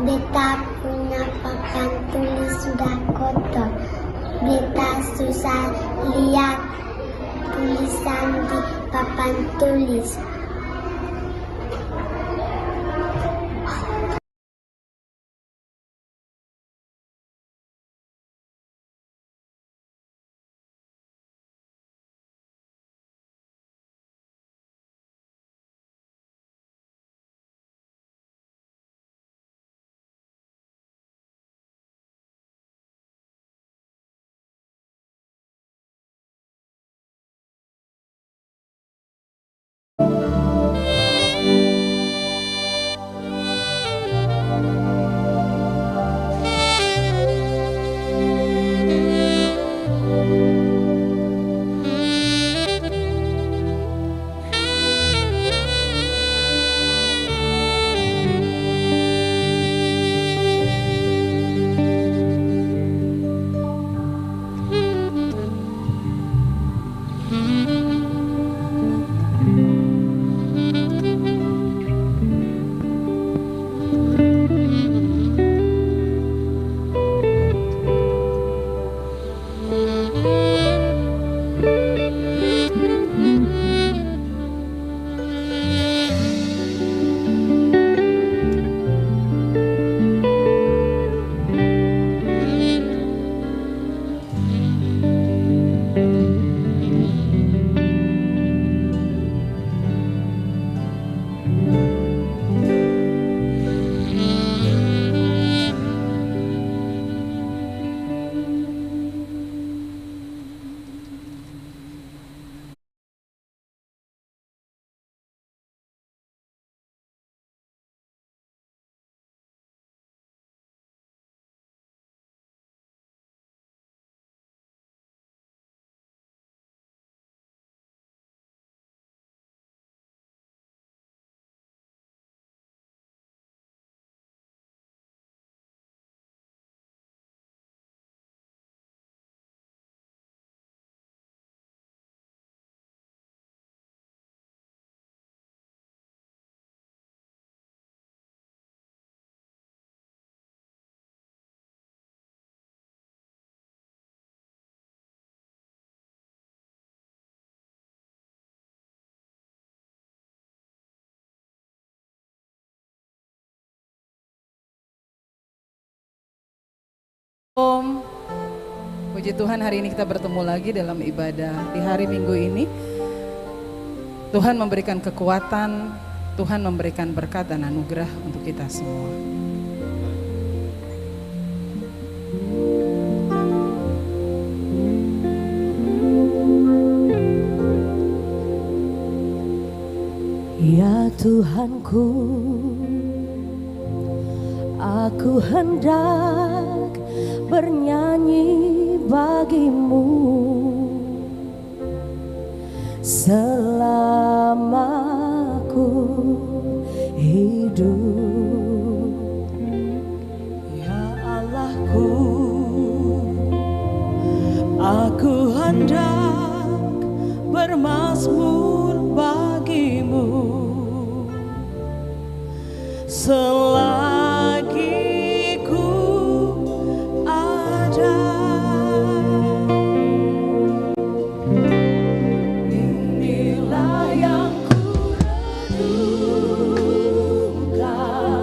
Beta punya papan tulis sudah kotor. Beta susah lihat tulisan di papan tulis. Om, puji Tuhan hari ini kita bertemu lagi dalam ibadah di hari Minggu ini. Tuhan memberikan kekuatan, Tuhan memberikan berkat dan anugerah untuk kita semua. Ya Tuhanku, aku hendak bernyanyi bagimu selama ku hidup. Ya Allahku, aku hendak bermazmur bagimu selagi ku ada. Inilah yang ku renungkan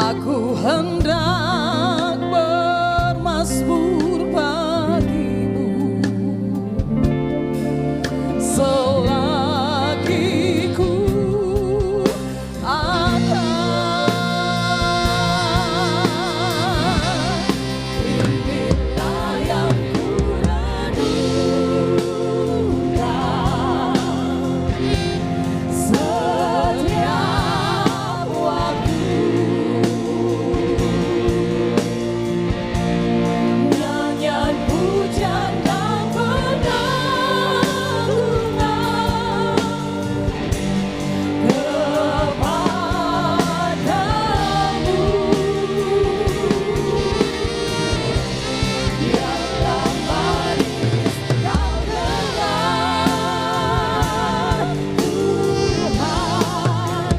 Aku hendak bermazmur bagimu selagi ku ada. Inilah yang ku renungkan setiap waktu. Nyanyian pujian dan pengagungan kepadamu. Biarlah manis kau dengar, Tuhan,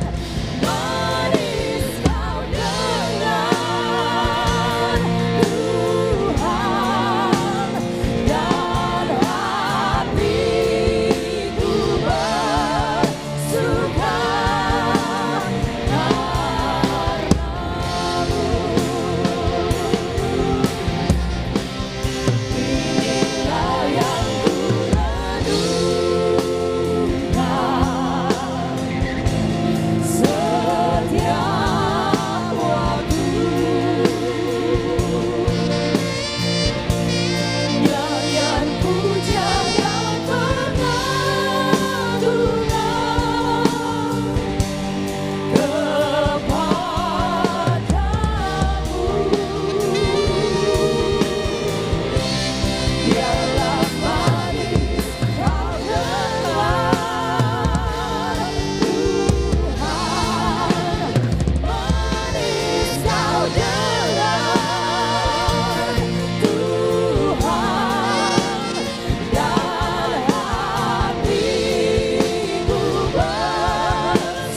manis kau dengar, Tuhan, dan hatiku bersuka Inilah yang ku renungkan setiap waktu. Nyanyian pujian dan pengagungan kepadamu. Biarlah manis kau dengar, Tuhan, manis kau dengar, Tuhan,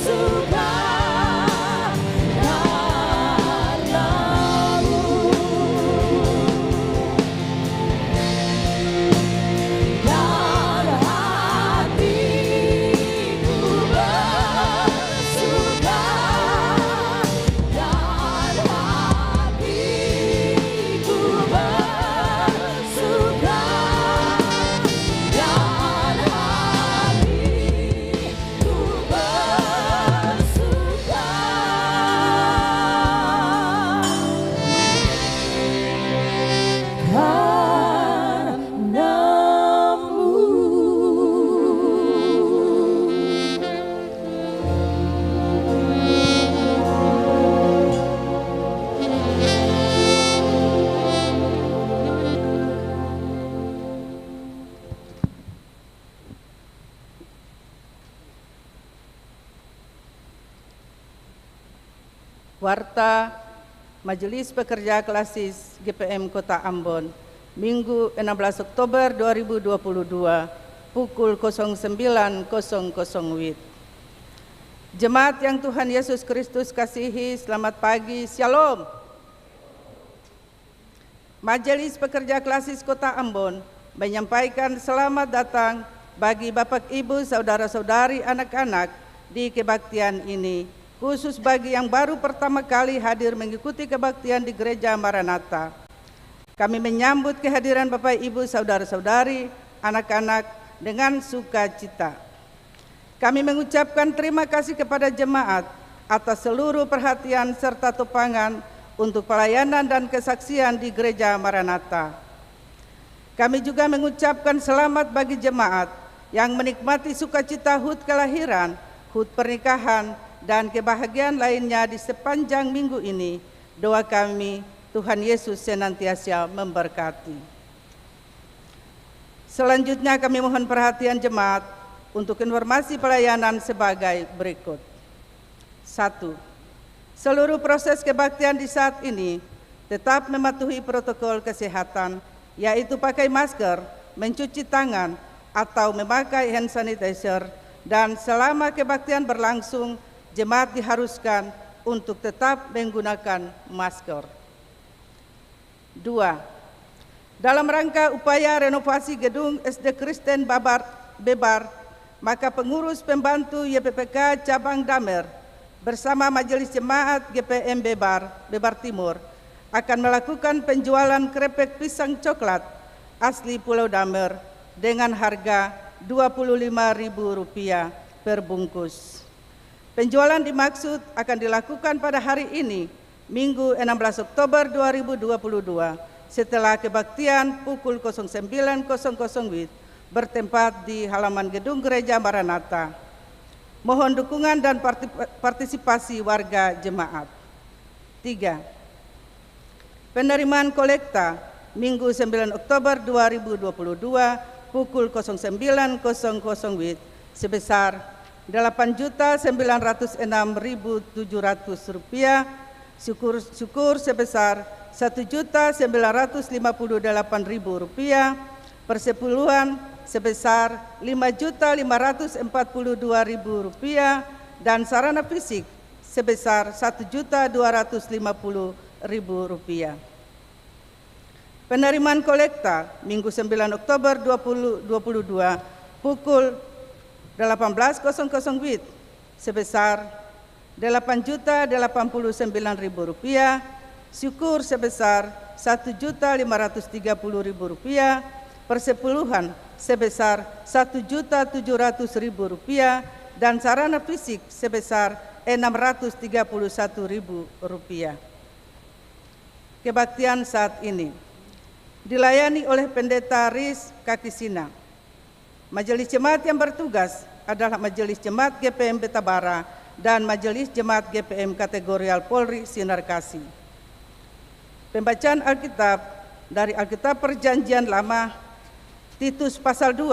dan hatiku bersuka karenamu. Dan hatiku bersuka, dan hatiku bersuka, dan hatiku bersuka. Warta Majelis Pekerja Klasis GPM Kota Ambon, Minggu 16 Oktober 2022, pukul 09.00 WIB. Jemaat yang Tuhan Yesus Kristus kasihi, selamat pagi, Shalom. Majelis Pekerja Klasis Kota Ambon menyampaikan selamat datang bagi Bapak Ibu, Saudara-saudari, anak-anak di kebaktian ini, khusus bagi yang baru pertama kali hadir mengikuti kebaktian di Gereja Maranatha. Kami menyambut kehadiran Bapak Ibu, Saudara-saudari, anak-anak dengan sukacita. Kami mengucapkan terima kasih kepada jemaat atas seluruh perhatian serta topangan untuk pelayanan dan kesaksian di Gereja Maranatha. Kami juga mengucapkan selamat bagi jemaat yang menikmati sukacita HUT kelahiran, HUT pernikahan, dan kebahagiaan lainnya di sepanjang minggu ini. Doa kami, Tuhan Yesus senantiasa memberkati. Selanjutnya kami mohon perhatian jemaat untuk informasi pelayanan sebagai berikut. 1. Seluruh proses kebaktian di saat ini tetap mematuhi protokol kesehatan, yaitu pakai masker, mencuci tangan, atau memakai hand sanitizer, dan selama kebaktian berlangsung, jemaat diharuskan untuk tetap menggunakan masker. 2. Dalam rangka upaya renovasi gedung SD Kristen Bebar, maka pengurus pembantu YPPK Cabang Damer bersama Majelis Jemaat GPM Bebar Timur akan melakukan penjualan krepek pisang coklat asli Pulau Damer dengan harga Rp25.000 per bungkus. Penjualan dimaksud akan dilakukan pada hari ini, Minggu 16 Oktober 2022, setelah kebaktian pukul 09.00 WIB bertempat di halaman gedung Gereja Maranatha. Mohon dukungan dan partisipasi warga jemaat. 3. Penerimaan kolekta Minggu 9 Oktober 2022 pukul 09.00 WIB sebesar Rp8.906.700, syukur sebesar Rp1.958.000, persepuluhan sebesar Rp5.542.000 dan sarana fisik sebesar Rp1.250.000. Penerimaan kolekta Minggu 9 Oktober 2022 pukul 18.00 WIB sebesar Rp8.089.000, syukur sebesar Rp1.530.000, persepuluhan sebesar Rp1.700.000 dan sarana fisik sebesar Rp631.000. Kebaktian saat ini dilayani oleh Pendeta Riz Kakisina. Majelis Jemaat yang bertugas adalah Majelis Jemaat GPM Betabara dan Majelis Jemaat GPM Kategorial Polri Sinar Kasih. Pembacaan Alkitab dari Alkitab Perjanjian Lama, Titus pasal 2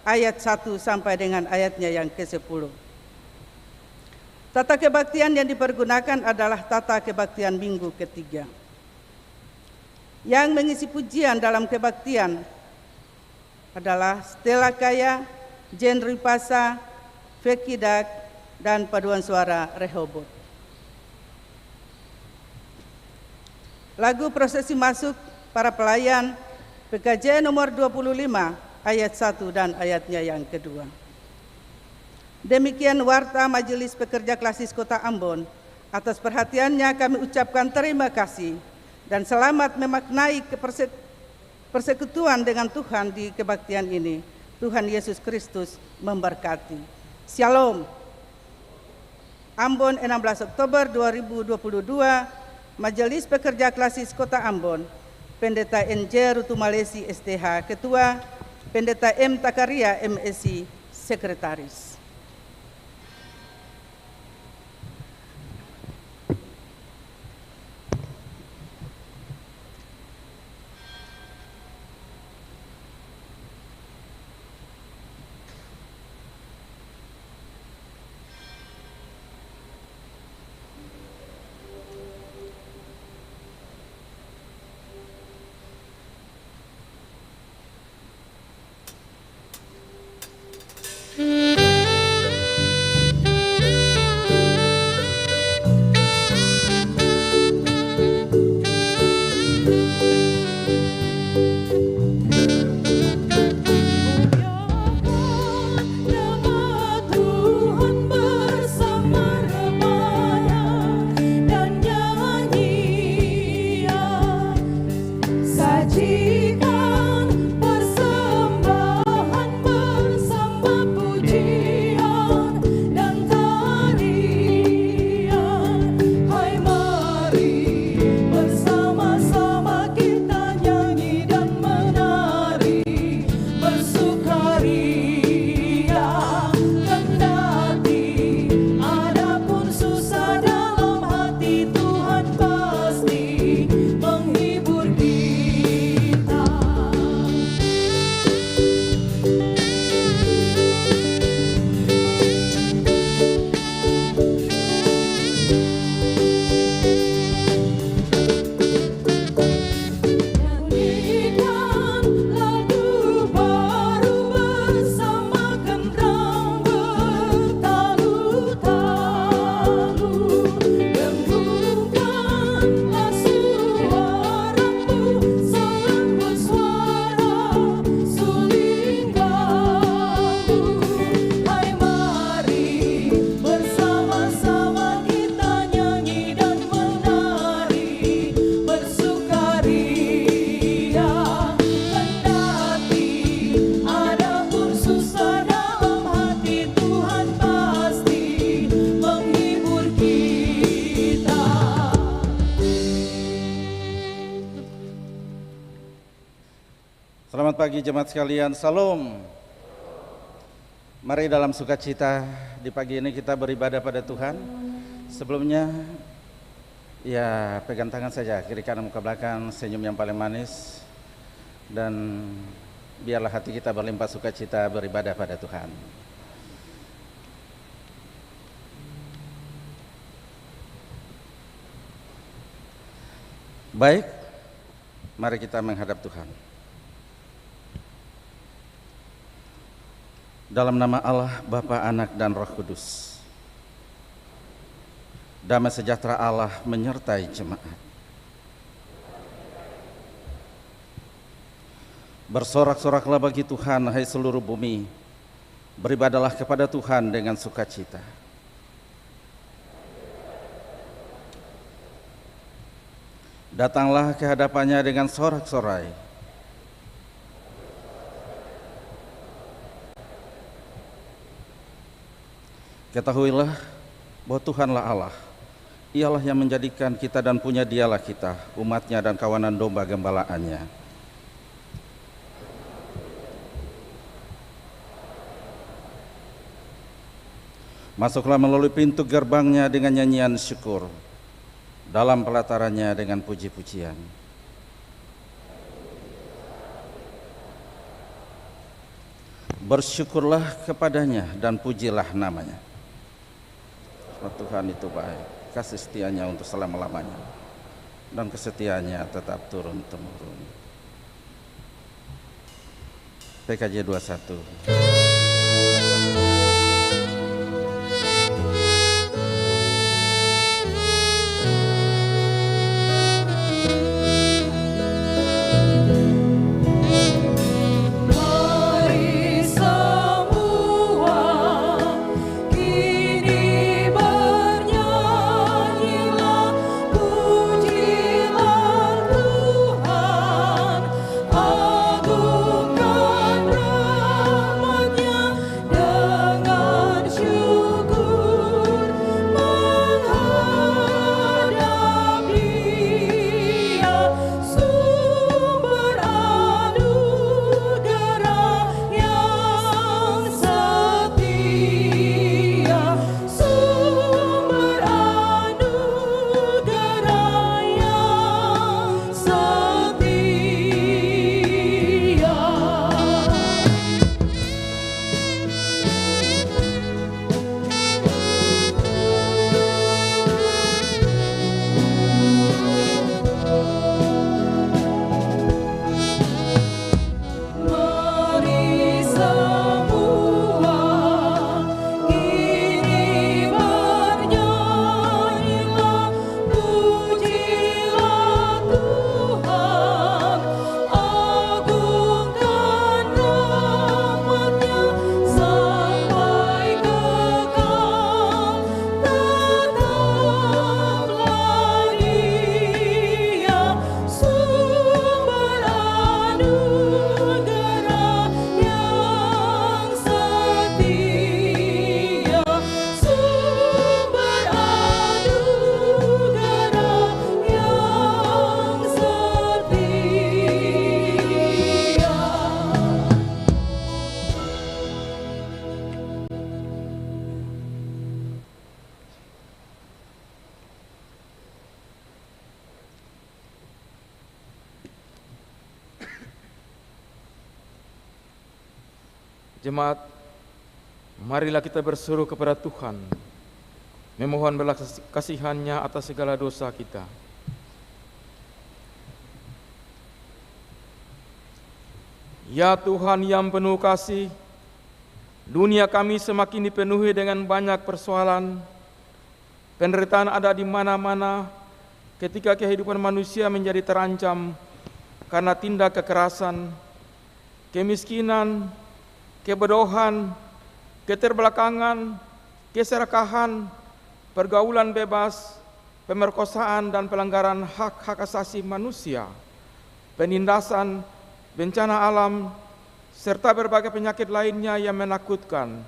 ayat 1 sampai dengan ayatnya yang ke-10. Tata kebaktian yang dipergunakan adalah tata kebaktian minggu ketiga. Yang mengisi pujian dalam kebaktian adalah Stella Kaya, Jen Ripasa, Fekidak, dan paduan suara Rehobot. Lagu prosesi masuk para pelayan PKJ nomor 25 ayat 1 dan ayatnya yang kedua. Demikian warta Majelis Pekerja Klasis Kota Ambon. Atas perhatiannya kami ucapkan terima kasih dan selamat memaknai persekutuan dengan Tuhan di kebaktian ini. Tuhan Yesus Kristus memberkati. Shalom. Ambon 16 Oktober 2022, Majelis Pekerja Klasis Kota Ambon, Pendeta NJ Rutumalesi STH, Ketua, Pendeta M. Takaria MSI, Sekretaris. Bersama-sama Selamat pagi jemaat sekalian, salam. Mari dalam sukacita di pagi ini kita beribadah pada Tuhan. Sebelumnya, ya pegang tangan saja, kiri kanan muka belakang, senyum yang paling manis. Dan biarlah hati kita berlimpah sukacita beribadah pada Tuhan. Baik, mari kita menghadap Tuhan. Dalam nama Allah, Bapa, Anak, dan Roh Kudus. Damai sejahtera Allah menyertai jemaat. Bersorak-soraklah bagi Tuhan, hai seluruh bumi. Beribadahlah kepada Tuhan dengan sukacita. Datanglah ke hadapannya dengan sorak-sorai. Ketahuilah bahwa Tuhanlah Allah. Ialah yang menjadikan kita dan punya Dialah kita, umatnya dan kawanan domba gembalaannya. Masuklah melalui pintu gerbangnya dengan nyanyian syukur, dalam pelatarannya dengan puji-pujian. Bersyukurlah kepadanya dan pujilah namanya. Tuhan itu baik, kasih setianya untuk selama-lamanya, dan kesetiaannya tetap turun-temurun. PKJ 21. Jemaat, marilah kita berseru kepada Tuhan, memohon belas kasihan-Nya atas segala dosa kita. Ya Tuhan yang penuh kasih, dunia kami semakin dipenuhi dengan banyak persoalan. Penderitaan ada di mana-mana ketika kehidupan manusia menjadi terancam karena tindak kekerasan, kemiskinan, kebodohan, keterbelakangan, keserakahan, pergaulan bebas, pemerkosaan dan pelanggaran hak-hak asasi manusia, penindasan, bencana alam, serta berbagai penyakit lainnya yang menakutkan.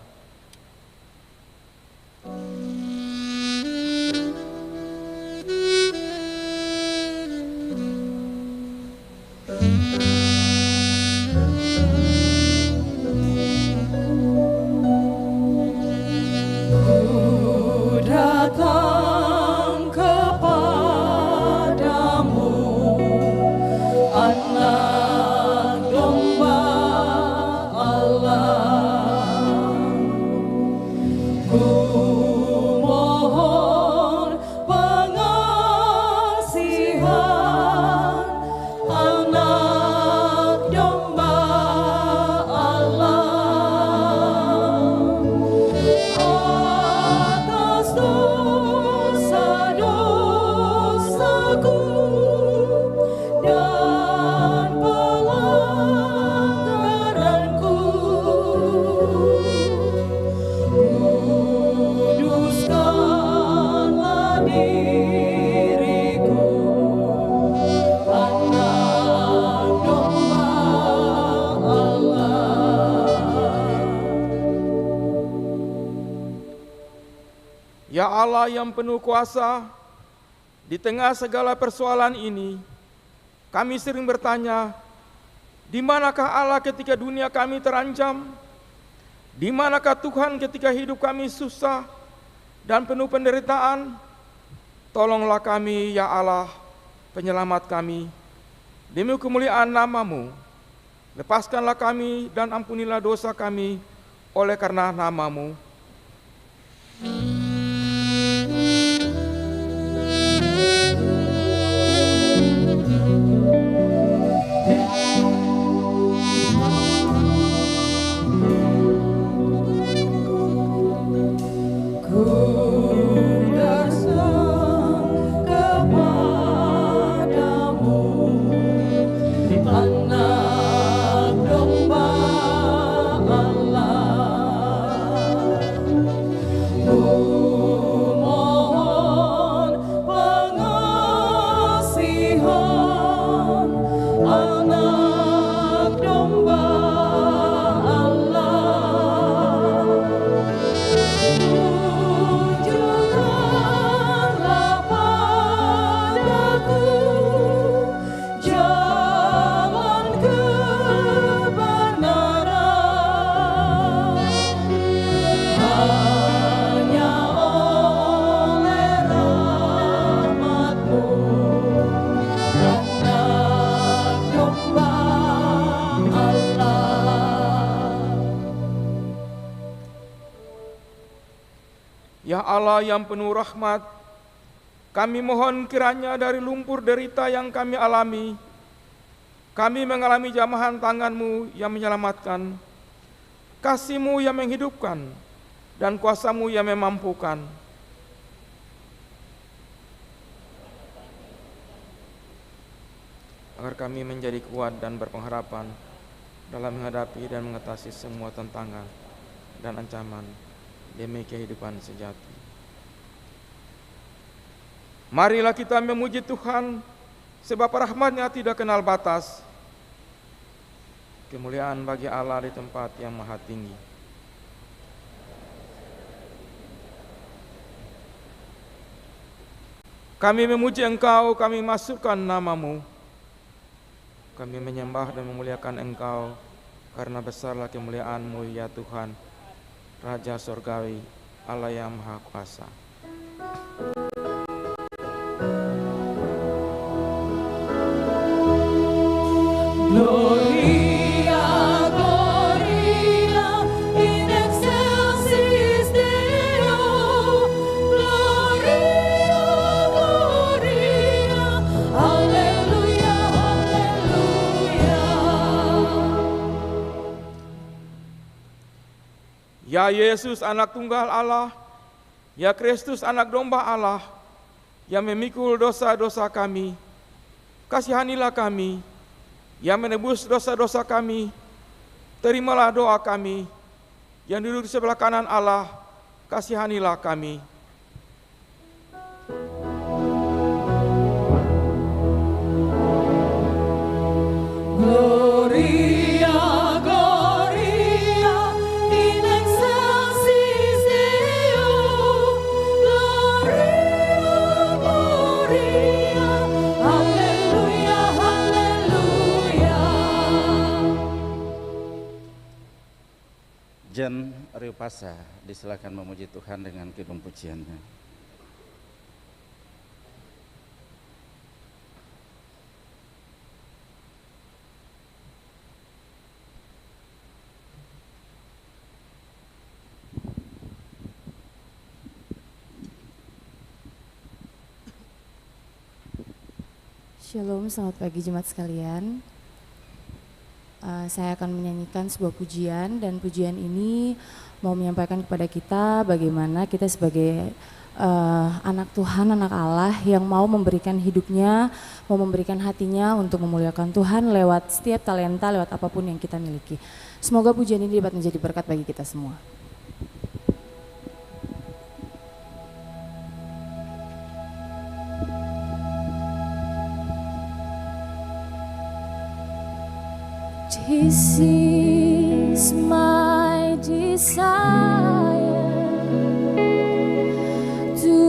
Allah yang penuh kuasa, di tengah segala persoalan ini, kami sering bertanya, di manakah Allah ketika dunia kami terancam? Di manakah Tuhan ketika hidup kami susah dan penuh penderitaan? Tolonglah kami, ya Allah, penyelamat kami. Demi kemuliaan nama-Mu, lepaskanlah kami dan ampunilah dosa kami oleh karena nama-Mu. Ya Allah yang penuh rahmat, kami mohon kiranya dari lumpur derita yang kami alami, kami mengalami jamahan tangan-Mu yang menyelamatkan, kasih-Mu yang menghidupkan, dan kuasa-Mu yang memampukan. Agar kami menjadi kuat dan berpengharapan dalam menghadapi dan mengatasi semua tantangan dan ancaman demi kehidupan sejati. Marilah kita memuji Tuhan, sebab rahmat-Nya tidak kenal batas. Kemuliaan bagi Allah di tempat yang maha tinggi. Kami memuji Engkau, kami masukkan nama-Mu. Kami menyembah dan memuliakan Engkau, karena besarlah kemuliaan-Mu ya Tuhan, Raja Surgawi, Allah yang Maha Kuasa. Gloria, Gloria, in excelsis Deo. Gloria, Gloria, Alleluia, Alleluia. Ya Yesus, anak tunggal Allah, ya Kristus, anak domba Allah, yang memikul dosa-dosa kami, kasihanilah kami. Yang menebus dosa-dosa kami, terimalah doa kami. Yang duduk di sebelah kanan Allah, kasihanilah kami. Gloria, Gloria, in excelsis Deo. Gloria, Gloria, Alleluia, Alleluia. Jen Riupasa, disilakan memuji Tuhan dengan kidung pujiannya. Shalom, selamat pagi jemaat sekalian. Saya akan menyanyikan sebuah pujian, dan pujian ini mau menyampaikan kepada kita bagaimana kita sebagai anak Tuhan, anak Allah yang mau memberikan hidupnya, mau memberikan hatinya untuk memuliakan Tuhan lewat setiap talenta, lewat apapun yang kita miliki. Semoga pujian ini dapat menjadi berkat bagi kita semua. This is my desire to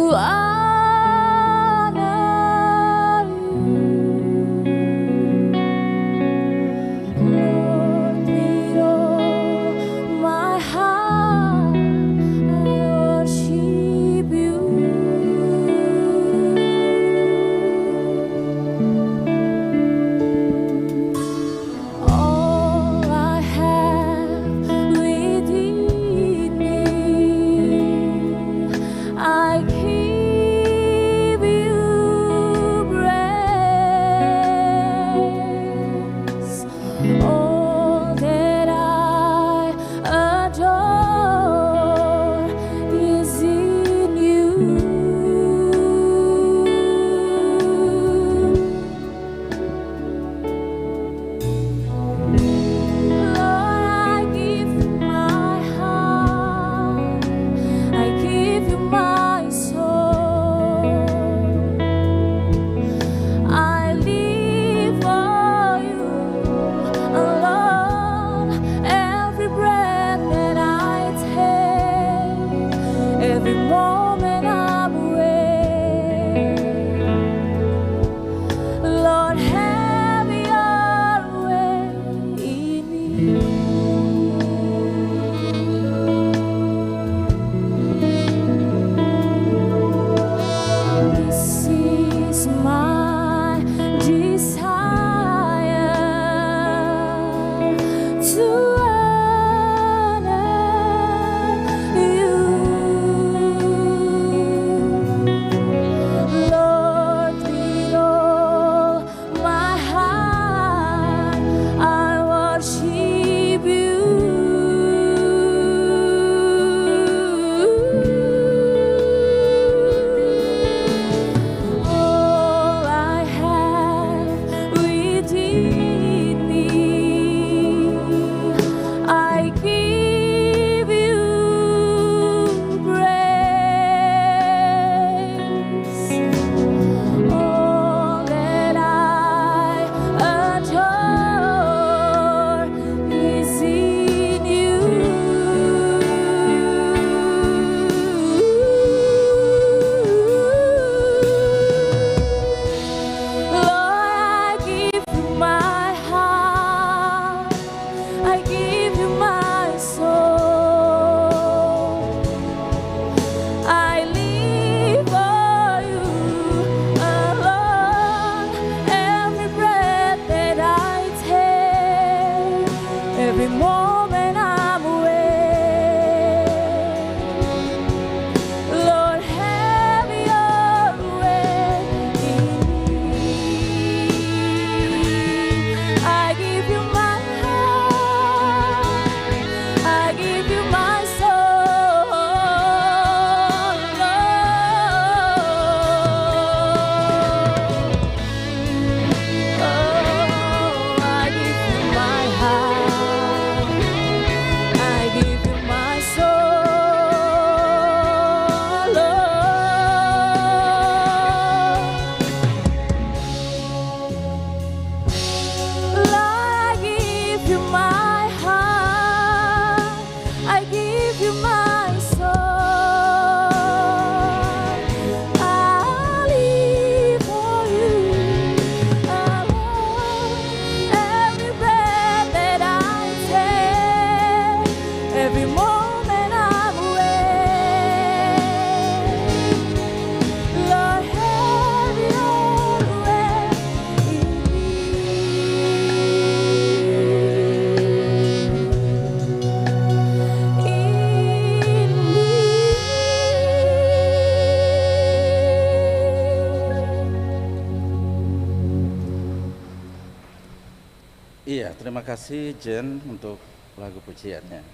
Iya, terima kasih Jen untuk lagu pujiannya.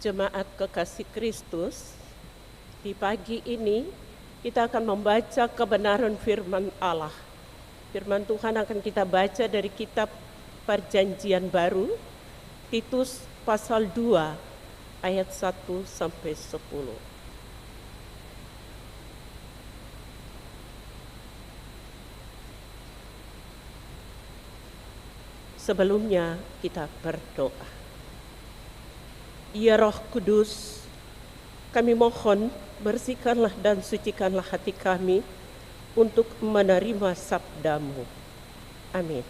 Jemaat kekasih Kristus, di pagi ini kita akan membaca kebenaran firman Allah. Firman Tuhan akan kita baca dari kitab Perjanjian Baru, Titus pasal 2 ayat 1 sampai 10. Sebelumnya kita berdoa. Ya Roh Kudus, kami mohon bersihkanlah dan sucikanlah hati kami untuk menerima sabda-Mu. Amin.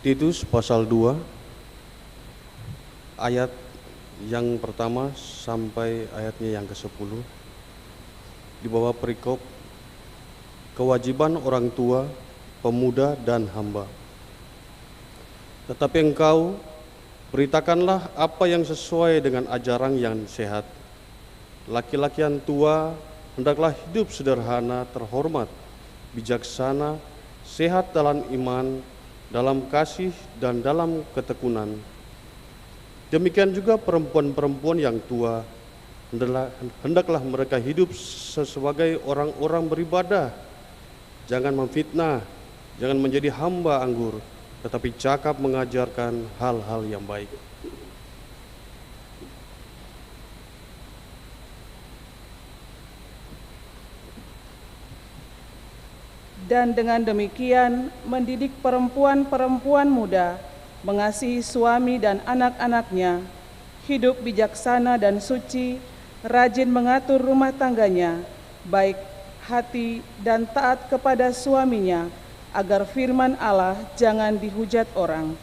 Titus pasal 2 ayat yang pertama sampai ayatnya yang ke-10 di bawah perikop kewajiban orang tua, pemuda dan hamba. Tetapi engkau beritakanlah apa yang sesuai dengan ajaran yang sehat. Laki-laki yang tua hendaklah hidup sederhana, terhormat, bijaksana, sehat dalam iman, dalam kasih dan dalam ketekunan. Demikian juga perempuan-perempuan yang tua, hendaklah mereka hidup sebagai orang-orang beribadah. Jangan memfitnah, jangan menjadi hamba anggur, tetapi cakap mengajarkan hal-hal yang baik. Dan dengan demikian mendidik perempuan-perempuan muda mengasihi suami dan anak-anaknya, hidup bijaksana dan suci, rajin mengatur rumah tangganya, baik hati dan taat kepada suaminya, agar firman Allah jangan dihujat orang.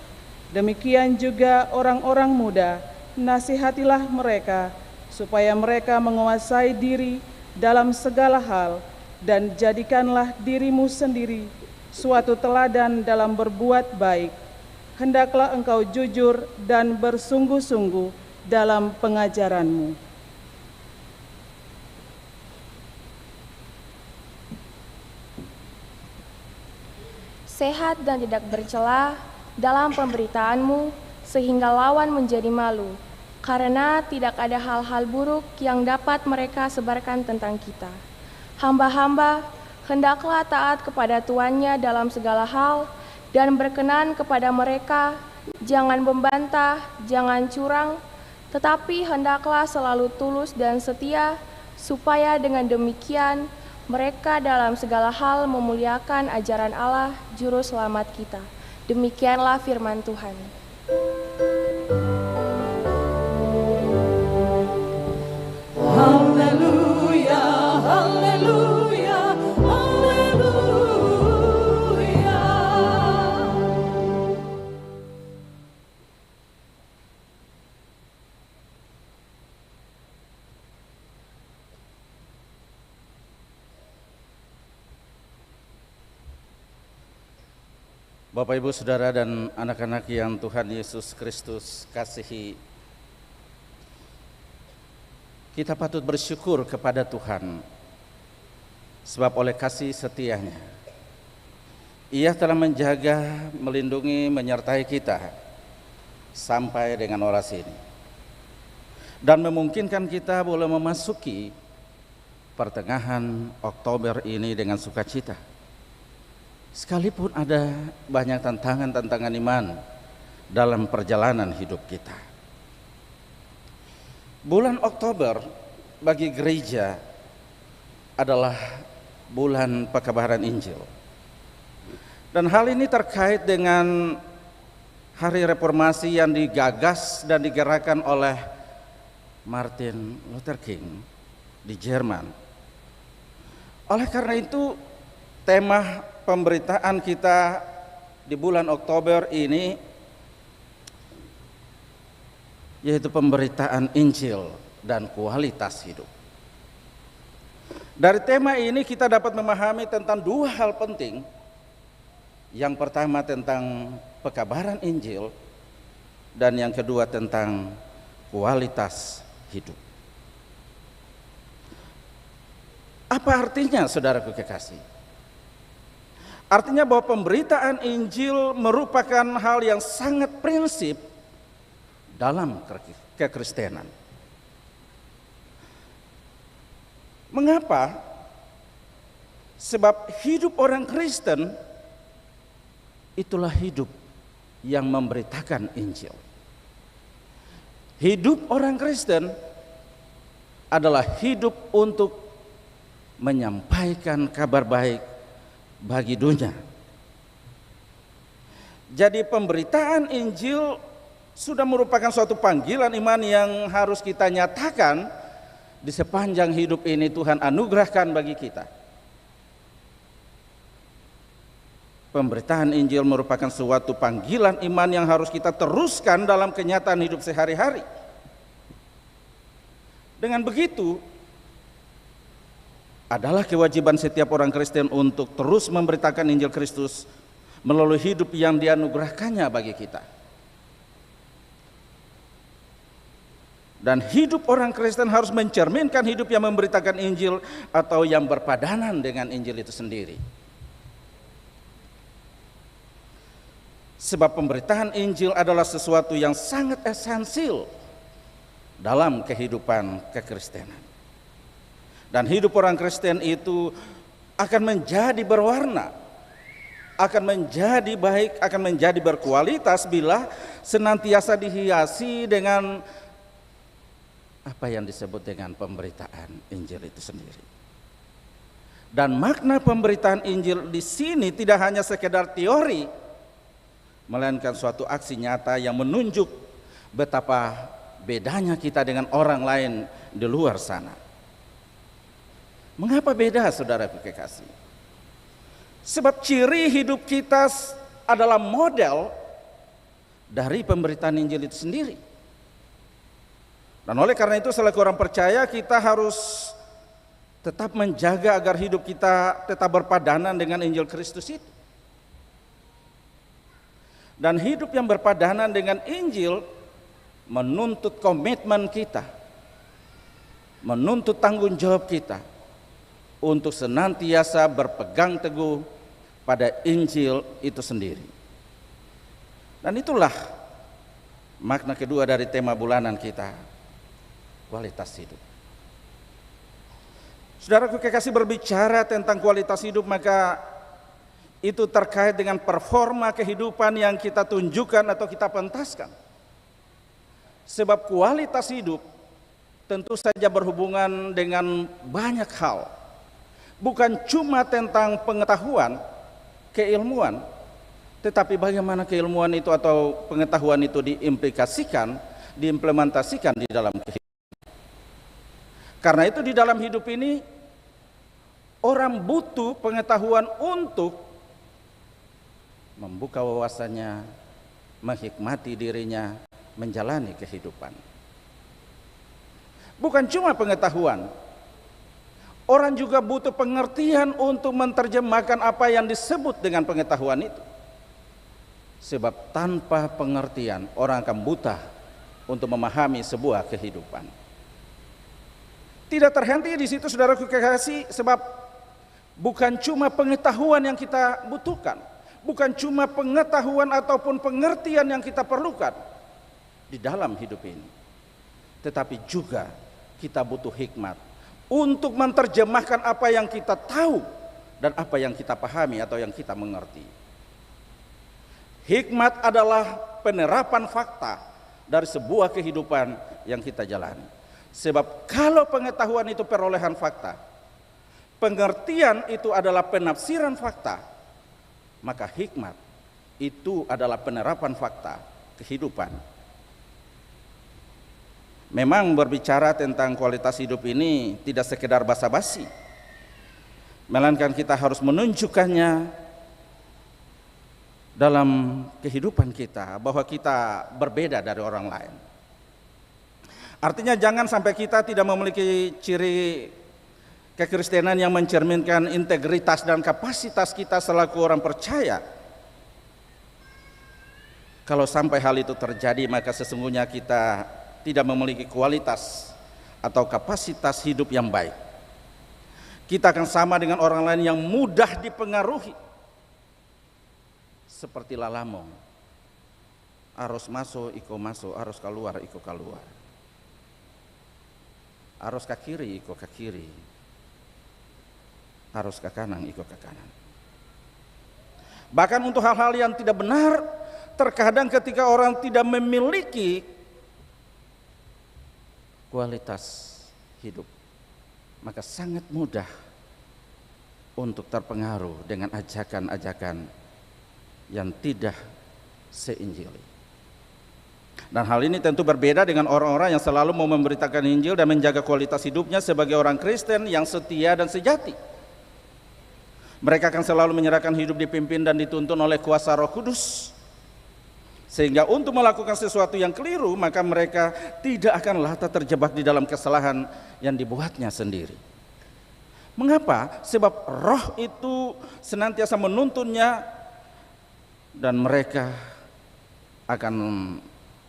Demikian juga orang-orang muda, nasihatilah mereka, supaya mereka menguasai diri dalam segala hal, dan jadikanlah dirimu sendiri suatu teladan dalam berbuat baik. Hendaklah engkau jujur dan bersungguh-sungguh dalam pengajaranmu. Sehat dan tidak bercela dalam pemberitaanmu, sehingga lawan menjadi malu, karena tidak ada hal-hal buruk yang dapat mereka sebarkan tentang kita. Hamba-hamba hendaklah taat kepada tuannya dalam segala hal, dan berkenan kepada mereka, jangan membantah, jangan curang, tetapi hendaklah selalu tulus dan setia, supaya dengan demikian mereka dalam segala hal memuliakan ajaran Allah, Juru Selamat kita. Demikianlah firman Tuhan. Haleluya, haleluya, haleluya. Bapak, Ibu, Saudara, dan anak-anak yang Tuhan Yesus Kristus kasihi, kita patut bersyukur kepada Tuhan, sebab oleh kasih setianya, Ia telah menjaga, melindungi, menyertai kita sampai dengan orasi ini, dan memungkinkan kita boleh memasuki pertengahan Oktober ini dengan sukacita. Sekalipun ada banyak tantangan-tantangan iman dalam perjalanan hidup kita. Bulan Oktober bagi gereja adalah bulan pekabaran Injil. Dan hal ini terkait dengan hari reformasi yang digagas dan digerakkan oleh Martin Luther King di Jerman. Oleh karena itu, tema pemberitaan kita di bulan Oktober ini, yaitu pemberitaan Injil dan kualitas hidup. Dari tema ini kita dapat memahami tentang dua hal penting. Yang pertama tentang pekabaran Injil, dan yang kedua tentang kualitas hidup. Apa artinya, saudaraku kekasih? Artinya bahwa pemberitaan Injil merupakan hal yang sangat prinsip dalam kekristenan. Mengapa? Sebab hidup orang Kristen itulah hidup yang memberitakan Injil. Hidup orang Kristen adalah hidup untuk menyampaikan kabar baik bagi dunia. Jadi pemberitaan Injil sudah merupakan suatu panggilan iman yang harus kita nyatakan di sepanjang hidup ini Tuhan anugerahkan bagi kita. Pemberitaan Injil merupakan suatu panggilan iman yang harus kita teruskan dalam kenyataan hidup sehari-hari. Dengan begitu, adalah kewajiban setiap orang Kristen untuk terus memberitakan Injil Kristus melalui hidup yang dianugerahkannya bagi kita. Dan hidup orang Kristen harus mencerminkan hidup yang memberitakan Injil atau yang berpadanan dengan Injil itu sendiri. Sebab pemberitaan Injil adalah sesuatu yang sangat esensial dalam kehidupan kekristenan. Dan hidup orang Kristen itu akan menjadi berwarna, akan menjadi baik, akan menjadi berkualitas bila senantiasa dihiasi dengan apa yang disebut dengan pemberitaan Injil itu sendiri. Dan makna pemberitaan Injil di sini tidak hanya sekedar teori, melainkan suatu aksi nyata yang menunjuk betapa bedanya kita dengan orang lain di luar sana. Mengapa beda, saudaraku kekasih? Sebab ciri hidup kita adalah model dari pemberitaan Injil itu sendiri. Dan oleh karena itu selaku orang percaya kita harus tetap menjaga agar hidup kita tetap berpadanan dengan Injil Kristus itu. Dan hidup yang berpadanan dengan Injil menuntut komitmen kita, menuntut tanggung jawab kita untuk senantiasa berpegang teguh pada Injil itu sendiri. Dan itulah makna kedua dari tema bulanan kita, kualitas hidup. Saudaraku kekasih, berbicara tentang kualitas hidup maka itu terkait dengan performa kehidupan yang kita tunjukkan atau kita pentaskan. Sebab kualitas hidup tentu saja berhubungan dengan banyak hal. Bukan cuma tentang pengetahuan, keilmuan, tetapi bagaimana keilmuan itu atau pengetahuan itu diimplikasikan, diimplementasikan di dalam kehidupan. Karena itu di dalam hidup ini orang butuh pengetahuan untuk membuka wawasannya, menghikmati dirinya, menjalani kehidupan. Bukan cuma pengetahuan, orang juga butuh pengertian untuk menerjemahkan apa yang disebut dengan pengetahuan itu. Sebab tanpa pengertian orang akan buta untuk memahami sebuah kehidupan. Tidak terhenti di situ, saudaraku kekasih, sebab bukan cuma pengetahuan yang kita butuhkan, bukan cuma pengetahuan ataupun pengertian yang kita perlukan di dalam hidup ini, tetapi juga kita butuh hikmat untuk menerjemahkan apa yang kita tahu dan apa yang kita pahami atau yang kita mengerti. Hikmat adalah penerapan fakta dari sebuah kehidupan yang kita jalani. Sebab kalau pengetahuan itu perolehan fakta, pengertian itu adalah penafsiran fakta, maka hikmat itu adalah penerapan fakta kehidupan. Memang berbicara tentang kualitas hidup ini tidak sekedar basa-basi, melainkan kita harus menunjukkannya dalam kehidupan kita bahwa kita berbeda dari orang lain. Artinya jangan sampai kita tidak memiliki ciri kekristenan yang mencerminkan integritas dan kapasitas kita selaku orang percaya. Kalau sampai hal itu terjadi, maka sesungguhnya kita tidak memiliki kualitas atau kapasitas hidup yang baik. Kita akan sama dengan orang lain yang mudah dipengaruhi. Seperti lalamong. Arus masuk, iko masuk, arus keluar, iko keluar. Arus ke kiri, iko ke kiri. Arus ke kanan, iko ke kanan. Bahkan untuk hal-hal yang tidak benar, terkadang ketika orang tidak memiliki kualitas hidup, maka sangat mudah untuk terpengaruh dengan ajakan-ajakan yang tidak seinjili. Dan hal ini tentu berbeda dengan orang-orang yang selalu mau memberitakan Injil dan menjaga kualitas hidupnya sebagai orang Kristen yang setia dan sejati. Mereka akan selalu menyerahkan hidup dipimpin dan dituntun oleh kuasa Roh Kudus. Sehingga untuk melakukan sesuatu yang keliru, maka mereka tidak akan lata terjebak di dalam kesalahan yang dibuatnya sendiri. Mengapa? Sebab Roh itu senantiasa menuntunnya dan mereka akan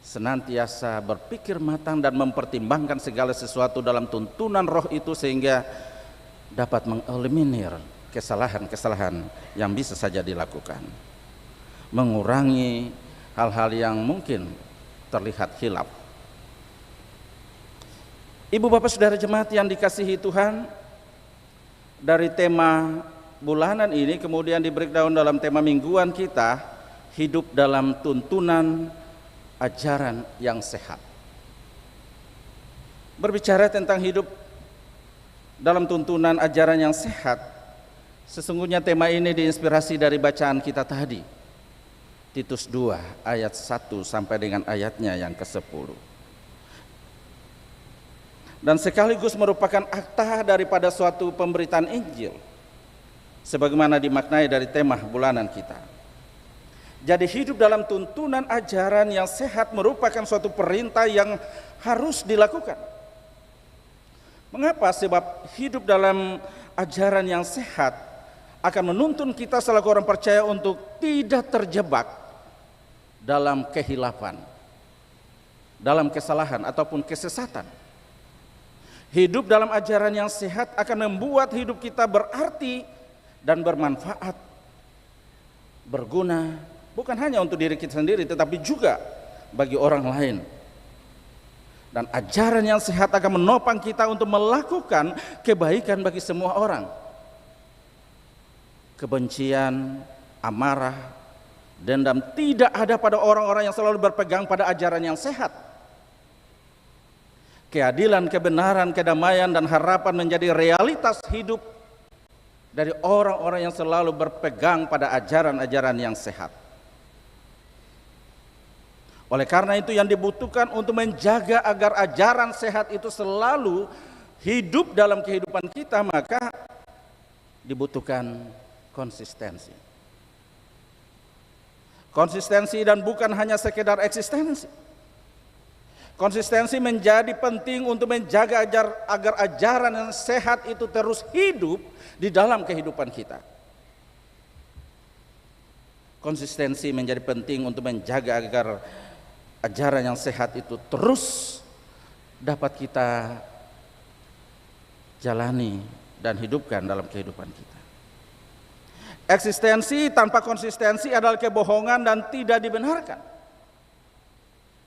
senantiasa berpikir matang dan mempertimbangkan segala sesuatu dalam tuntunan Roh itu sehingga dapat mengeliminir kesalahan-kesalahan yang bisa saja dilakukan, mengurangi hal-hal yang mungkin terlihat hilaf. Ibu bapak saudara jemaat yang dikasihi Tuhan, dari tema bulanan ini kemudian di breakdown dalam tema mingguan kita, hidup dalam tuntunan ajaran yang sehat. Berbicara tentang hidup dalam tuntunan ajaran yang sehat, sesungguhnya tema ini diinspirasi dari bacaan kita tadi, Titus 2 ayat 1 sampai dengan ayatnya yang ke-10. Dan sekaligus merupakan akta daripada suatu pemberitaan Injil, sebagaimana dimaknai dari tema bulanan kita. Jadi hidup dalam tuntunan ajaran yang sehat merupakan suatu perintah yang harus dilakukan. Mengapa? Sebab hidup dalam ajaran yang sehat akan menuntun kita selaku orang percaya untuk tidak terjebak dalam kehilafan, dalam kesalahan ataupun kesesatan. Hidup dalam ajaran yang sehat akan membuat hidup kita berarti dan bermanfaat, berguna, bukan hanya untuk diri kita sendiri tetapi juga bagi orang lain. Dan ajaran yang sehat akan menopang kita untuk melakukan kebaikan bagi semua orang. Kebencian, amarah, dendam tidak ada pada orang-orang yang selalu berpegang pada ajaran yang sehat. Keadilan, kebenaran, kedamaian dan harapan menjadi realitas hidup dari orang-orang yang selalu berpegang pada ajaran-ajaran yang sehat. Oleh karena itu yang dibutuhkan untuk menjaga agar ajaran sehat itu selalu hidup dalam kehidupan kita, maka dibutuhkan konsistensi. Konsistensi dan bukan hanya sekedar eksistensi. Konsistensi menjadi penting untuk menjaga agar ajaran yang sehat itu terus hidup di dalam kehidupan kita. Konsistensi menjadi penting untuk menjaga agar ajaran yang sehat itu terus dapat kita jalani dan hidupkan dalam kehidupan kita. Eksistensi tanpa konsistensi adalah kebohongan dan tidak dibenarkan.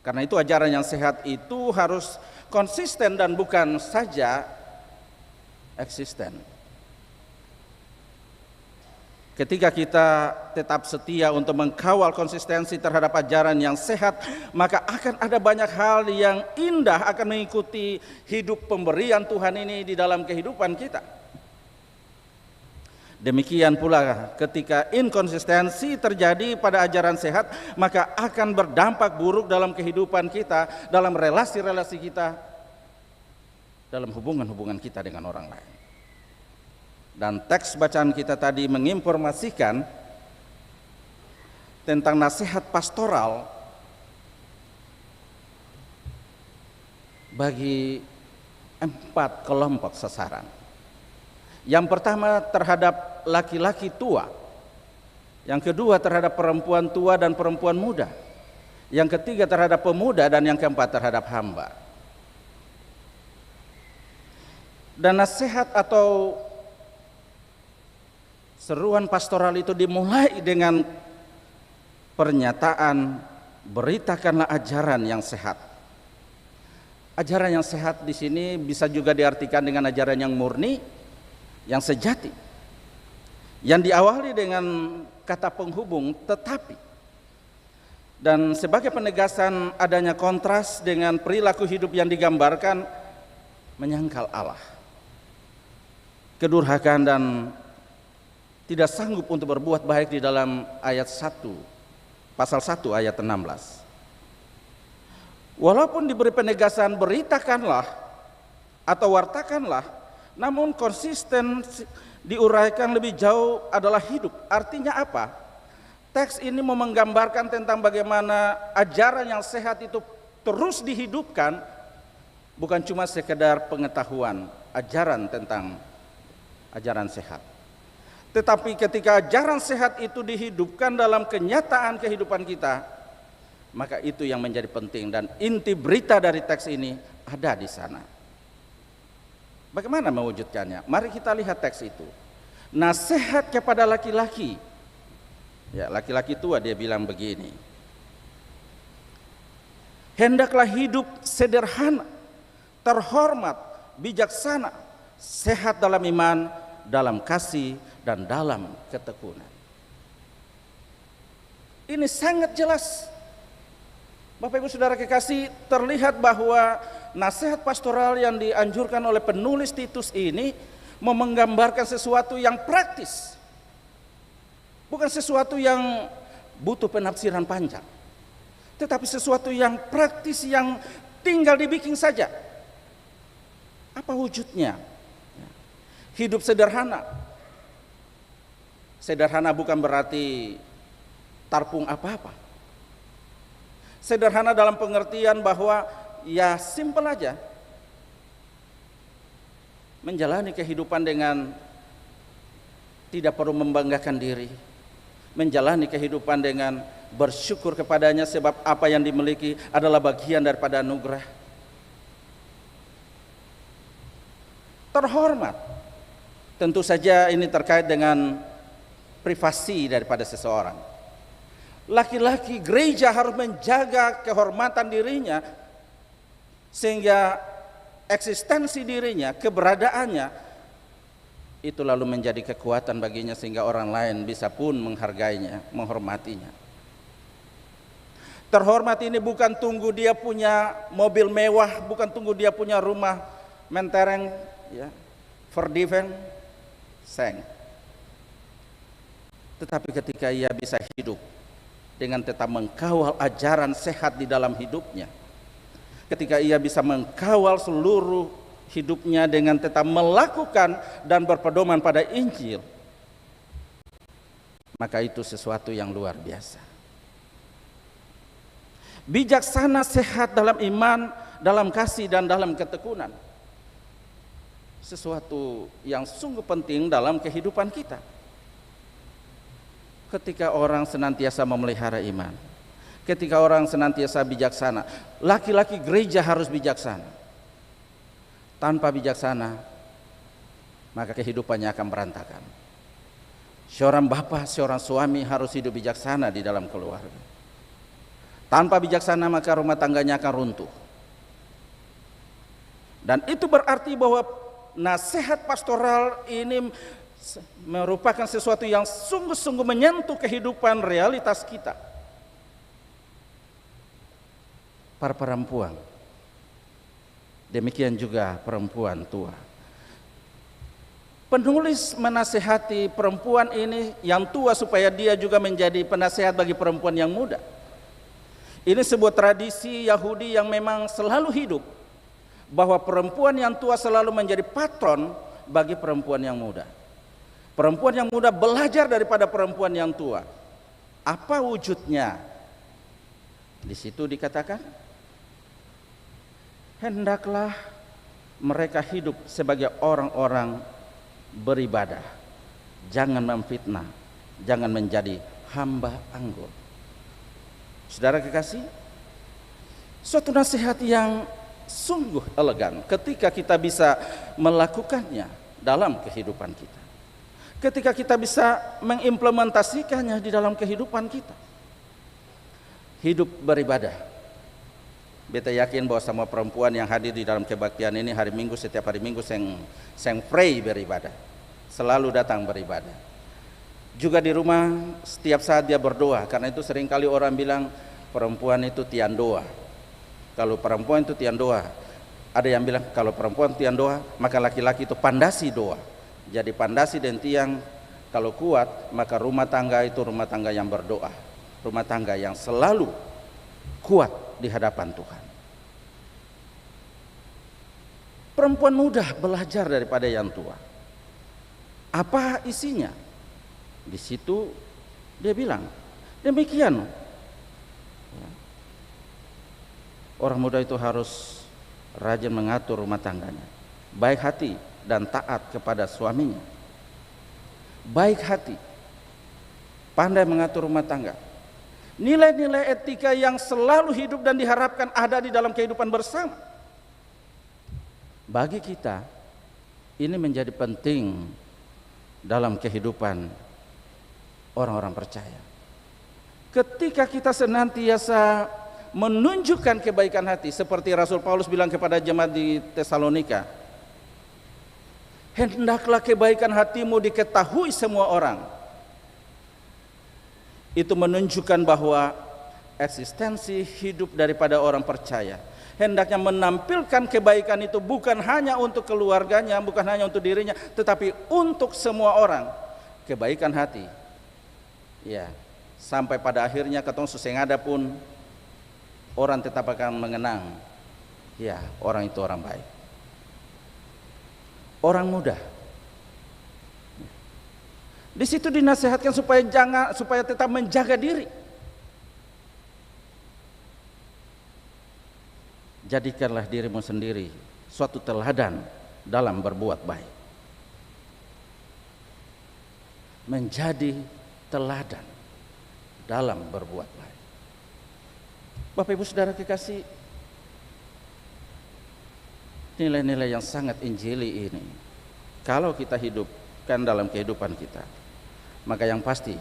Karena itu ajaran yang sehat itu harus konsisten dan bukan saja eksisten. Ketika kita tetap setia untuk mengkawal konsistensi terhadap ajaran yang sehat, maka akan ada banyak hal yang indah akan mengikuti hidup pemberian Tuhan ini di dalam kehidupan kita. Demikian pula ketika inkonsistensi terjadi pada ajaran sehat, maka akan berdampak buruk dalam kehidupan kita, dalam relasi-relasi kita, dalam hubungan-hubungan kita dengan orang lain. Dan teks bacaan kita tadi menginformasikan tentang nasihat pastoral bagi 4 kelompok sasaran. Yang pertama terhadap laki-laki tua, yang kedua terhadap perempuan tua dan perempuan muda, yang ketiga terhadap pemuda, dan yang keempat terhadap hamba. Dan nasihat atau seruan pastoral itu dimulai dengan pernyataan, beritakanlah ajaran yang sehat. Ajaran yang sehat di sini bisa juga diartikan dengan ajaran yang murni, yang sejati, yang diawali dengan kata penghubung tetapi, dan sebagai penegasan adanya kontras dengan perilaku hidup yang digambarkan menyangkal Allah, kedurhakaan dan tidak sanggup untuk berbuat baik di dalam ayat 1, pasal 1 ayat 16. Walaupun diberi penegasan beritakanlah atau wartakanlah, namun konsisten diuraikan lebih jauh adalah hidup. Artinya apa? Teks ini mau menggambarkan tentang bagaimana ajaran yang sehat itu terus dihidupkan, bukan cuma sekedar pengetahuan, ajaran tentang ajaran sehat. Tetapi ketika ajaran sehat itu dihidupkan dalam kenyataan kehidupan kita, maka itu yang menjadi penting, dan inti berita dari teks ini ada di sana. Bagaimana mewujudkannya? Mari kita lihat teks itu. Nasihat kepada laki-laki. Ya, laki-laki tua dia bilang begini. Hendaklah hidup sederhana, terhormat, bijaksana, sehat dalam iman, dalam kasih, dan dalam ketekunan. Ini sangat jelas. Bapak Ibu Saudara kekasih, terlihat bahwa nasihat pastoral yang dianjurkan oleh penulis Titus ini mau menggambarkan sesuatu yang praktis, bukan sesuatu yang butuh penafsiran panjang, tetapi sesuatu yang praktis yang tinggal dibikin saja. Apa wujudnya? Hidup sederhana. Sederhana bukan berarti tarpung apa-apa. Sederhana dalam pengertian bahwa ya simpel aja, menjalani kehidupan dengan tidak perlu membanggakan diri, menjalani kehidupan dengan bersyukur kepadanya sebab apa yang dimiliki adalah bagian daripada anugerah. Terhormat, tentu saja ini terkait dengan privasi daripada seseorang. Laki-laki gereja harus menjaga kehormatan dirinya sehingga eksistensi dirinya, keberadaannya itu lalu menjadi kekuatan baginya sehingga orang lain bisa pun menghargainya, menghormatinya. Terhormat ini bukan tunggu dia punya mobil mewah, bukan tunggu dia punya rumah mentereng, ya, verdiven, seng. Tetapi ketika ia bisa hidup dengan tetap mengkawal ajaran sehat di dalam hidupnya, ketika ia bisa mengkawal seluruh hidupnya dengan tetap melakukan dan berpedoman pada Injil, maka itu sesuatu yang luar biasa. Bijaksana, sehat dalam iman, dalam kasih, dan dalam ketekunan, sesuatu yang sungguh penting dalam kehidupan kita. Ketika orang senantiasa memelihara iman, ketika orang senantiasa bijaksana, laki-laki gereja harus bijaksana. Tanpa bijaksana, maka kehidupannya akan berantakan. Seorang bapak, seorang suami harus hidup bijaksana di dalam keluarga. Tanpa bijaksana, maka rumah tangganya akan runtuh. Dan itu berarti bahwa nasihat pastoral ini merupakan sesuatu yang sungguh-sungguh menyentuh kehidupan realitas kita. Para perempuan, demikian juga perempuan tua. Penulis menasihati perempuan ini yang tua supaya dia juga menjadi penasehat bagi perempuan yang muda. Ini sebuah tradisi Yahudi yang memang selalu hidup, bahwa perempuan yang tua selalu menjadi patron bagi perempuan yang muda. Perempuan yang muda belajar daripada perempuan yang tua. Apa wujudnya? Di situ dikatakan, hendaklah mereka hidup sebagai orang-orang beribadah, jangan memfitnah, jangan menjadi hamba anggur. Saudara kekasih, suatu nasihat yang sungguh elegan ketika kita bisa melakukannya dalam kehidupan kita, ketika kita bisa mengimplementasikannya di dalam kehidupan kita. Hidup beribadah. Beta yakin bahwa semua perempuan yang hadir di dalam kebaktian ini hari Minggu, setiap hari Minggu seng pray beribadah, selalu datang beribadah. Juga di rumah setiap saat dia berdoa. Karena itu seringkali orang bilang perempuan itu tian doa. Kalau perempuan itu tian doa, ada yang bilang kalau perempuan tian doa, maka laki-laki itu pandasi doa. Jadi pandasi dan tiang kalau kuat, maka rumah tangga itu rumah tangga yang berdoa, rumah tangga yang selalu kuat di hadapan Tuhan. Perempuan mudah belajar daripada yang tua. Apa isinya? Di situ dia bilang demikian. Orang muda itu harus rajin mengatur rumah tangganya, baik hati dan taat kepada suaminya. Baik hati, pandai mengatur rumah tangga. Nilai-nilai etika yang selalu hidup dan diharapkan ada di dalam kehidupan bersama. Bagi kita ini menjadi penting dalam kehidupan orang-orang percaya. Ketika kita senantiasa menunjukkan kebaikan hati, seperti Rasul Paulus bilang kepada jemaat di Tesalonika, hendaklah kebaikan hatimu diketahui semua orang. Itu menunjukkan bahwa eksistensi hidup daripada orang percaya hendaknya menampilkan kebaikan itu bukan hanya untuk keluarganya, bukan hanya untuk dirinya, tetapi untuk semua orang. Kebaikan hati, ya, sampai pada akhirnya ketong susengada pun orang tetap akan mengenang, ya, orang itu orang baik. Orang muda, di situ dinasihatkan supaya tetap menjaga diri. Jadikanlah dirimu sendiri suatu teladan dalam berbuat baik. Menjadi teladan dalam berbuat baik. Bapak Ibu Saudara kekasih, nilai-nilai yang sangat injili ini kalau kita hidupkan dalam kehidupan kita, maka yang pasti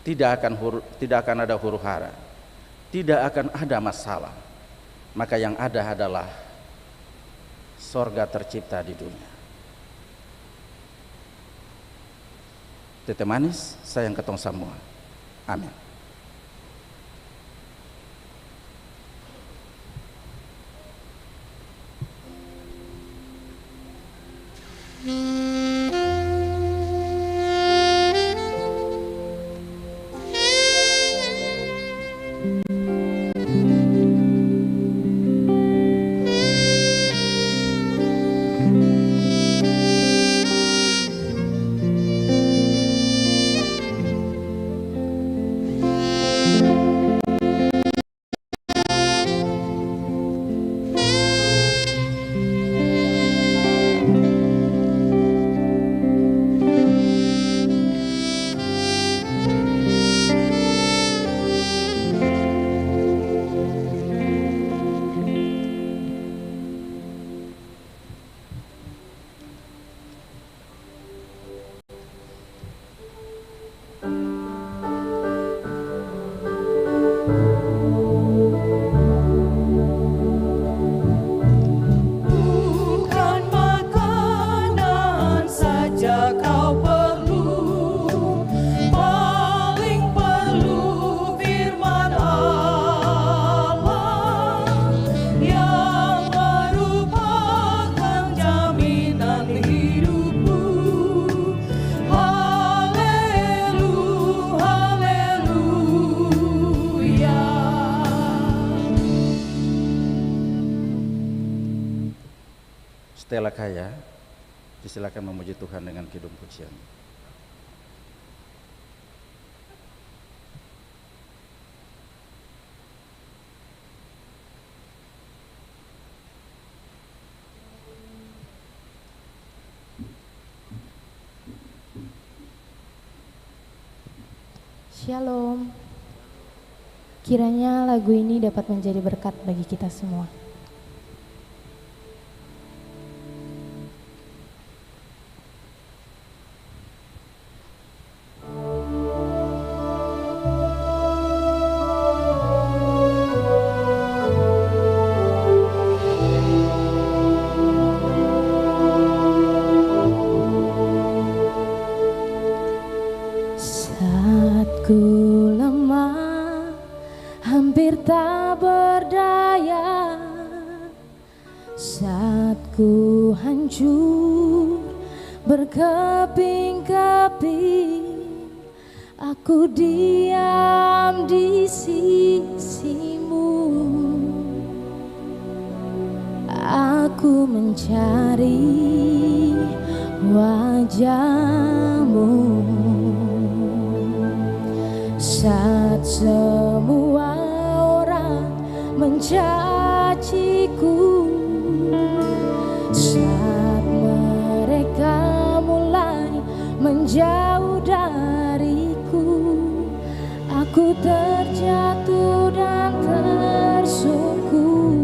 tidak akan ada huru-hara, tidak akan ada masalah. Maka yang ada adalah sorga tercipta di dunia. Tete manis sayang ketong semua. Amin. Stella Kaya, disilakan memuji Tuhan dengan kidung pujian. Shalom. Kiranya lagu ini dapat menjadi berkat bagi kita semua. Saat ku lemah, hampir tak berdaya, saat ku hancur berkeping-keping, aku diam di sisimu. Aku mencari wajahmu. Saat semua orang mencaciku, saat mereka mulai menjauh dariku, aku terjatuh dan tersungkur.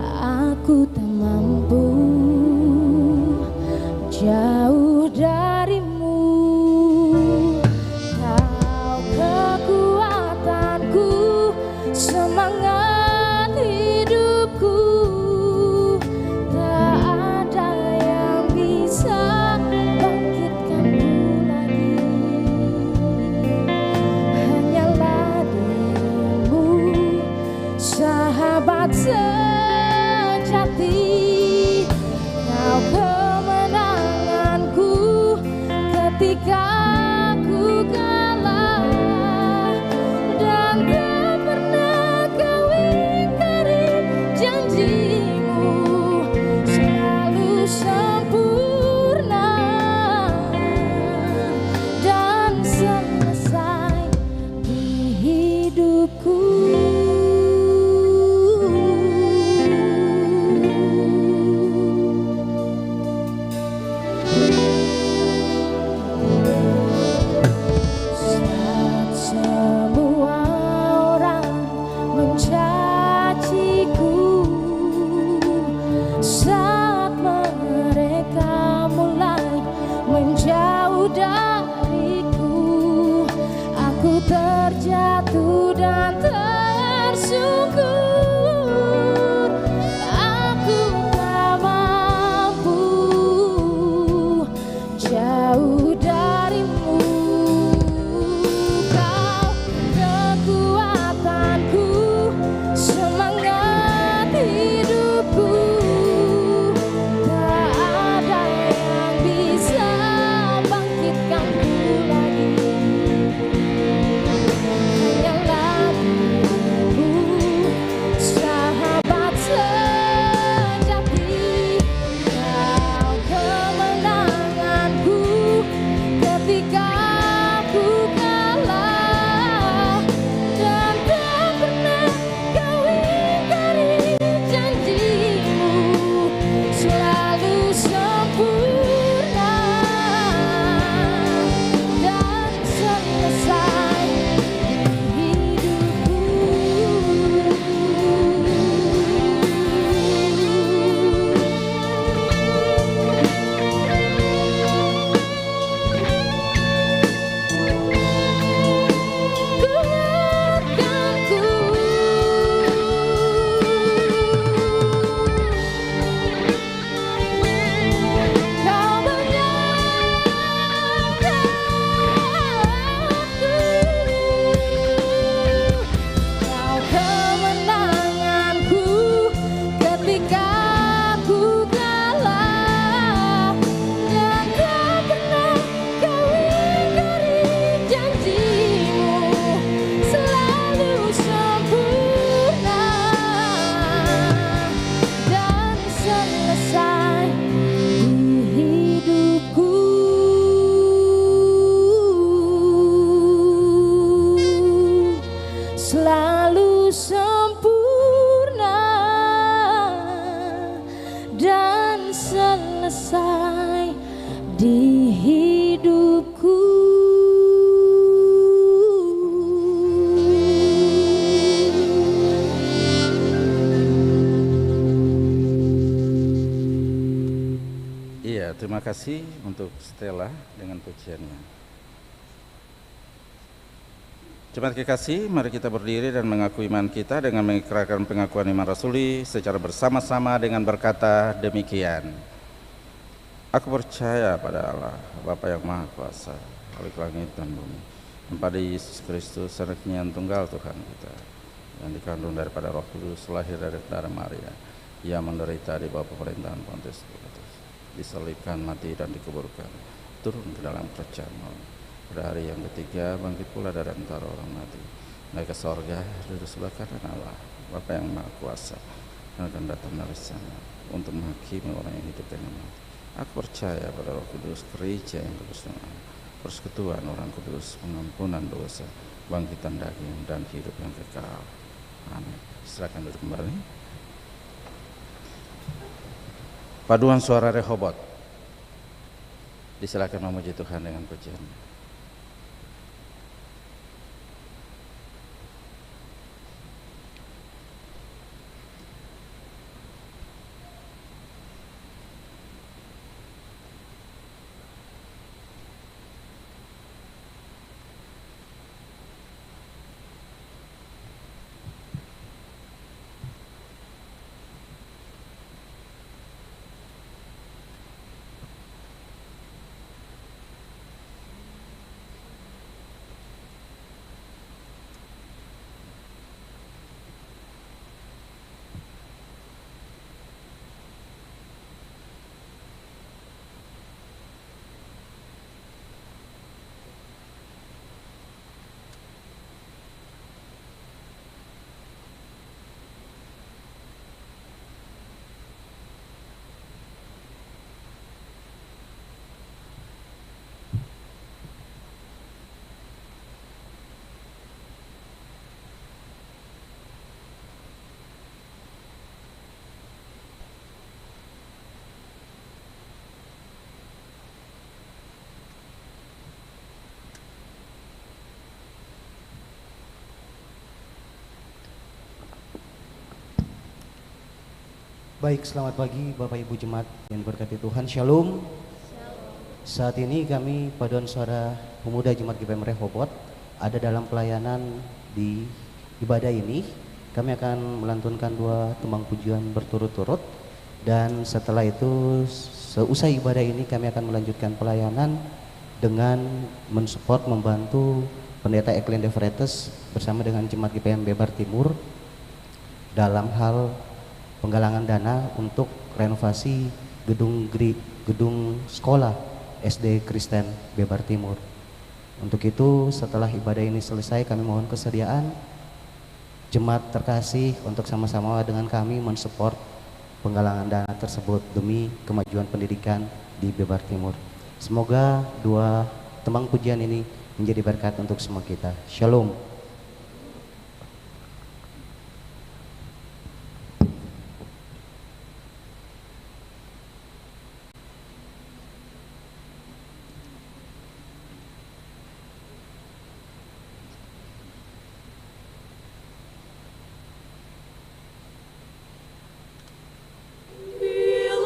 Aku tak mampu jauh darimu. Semangat hidupku, tak ada yang bisa bangkitkanku lagi. Hanyalah dirimu, sahabat sejati. Kau kemenanganku ketika ku kalah, dan tak pernah kau ingkari janjimu. Selalu sempurna dan selesai di hidupku. Saat semua orang mencaciku, saat mereka mulai menjauh dariku, aku terjatuh dan tersungkur. Aku tak mampu jauh darimu. Kau kekuatanku, semangat hidupku, tak ada yang bisa bangkitkanku lagi. Hanyalah dirimu, sahabat sejati. Kau kemenanganku ketika ku kalah, dan tak pernah kau ingkari janjimu. Selalu sempurna dan selesai di hidupku. Kuatkanku, kau menyerahkanku. Kau kemenanganku ketika ku kalah, dan tak pernah kau ingkari janjimu. Selalu sempurna dan selesai di hidupku. Selalu sempurna dan selesai di hidupku. kasih untuk Stella dengan pujiannya. Jemaat kekasih, mari kita berdiri dan mengaku iman kita dengan mengikrarkan pengakuan iman rasuli secara bersama-sama dengan berkata demikian. Aku percaya pada Allah, Bapa yang Maha Kuasa, Khalik langit dan bumi, dan pada Yesus Kristus, Anaknya yang tunggal Tuhan kita, yang dikandung daripada Roh Kudus, lahir dari darah Maria. Ia menderita di bawah pemerintahan Pontius Pilatus, disalibkan, mati dan dikuburkan, turun ke dalam kerajaan maut. Pada hari yang ketiga bangkit pula dari antara orang mati, naik ke sorga, duduk sebelah kanan Allah, Bapa yang Maha Kuasa, dan akan datang dari sana untuk menghakimi orang yang hidup dengan mati. Aku percaya pada Roh Kudus, gereja yang kudus, persekutuan orang kudus, pengampunan dosa, bangkitan daging dan hidup yang kekal. Amin. Silakan duduk kembali. Paduan suara Rehobot. Disilakan memuji Tuhan dengan pujian. Baik, selamat pagi Bapak Ibu Jemaat yang diberkati Tuhan. Shalom. Saat ini kami Paduan Suara Pemuda Jemaat GPM Rehobot ada dalam pelayanan di ibadah ini. Kami akan melantunkan 2 tembang pujian berturut-turut, dan setelah itu seusai ibadah ini kami akan melanjutkan pelayanan dengan mensupport, membantu Pendeta Eklin De Vretes bersama dengan Jemaat GPM Bebar Timur dalam hal penggalangan dana untuk renovasi gedung sekolah SD Kristen Bebar Timur. Untuk itu setelah ibadah ini selesai kami mohon kesediaan jemaat terkasih untuk sama-sama dengan kami mensupport penggalangan dana tersebut demi kemajuan pendidikan di Bebar Timur. Semoga 2 tembang pujian ini menjadi berkat untuk semua kita. Shalom. Bila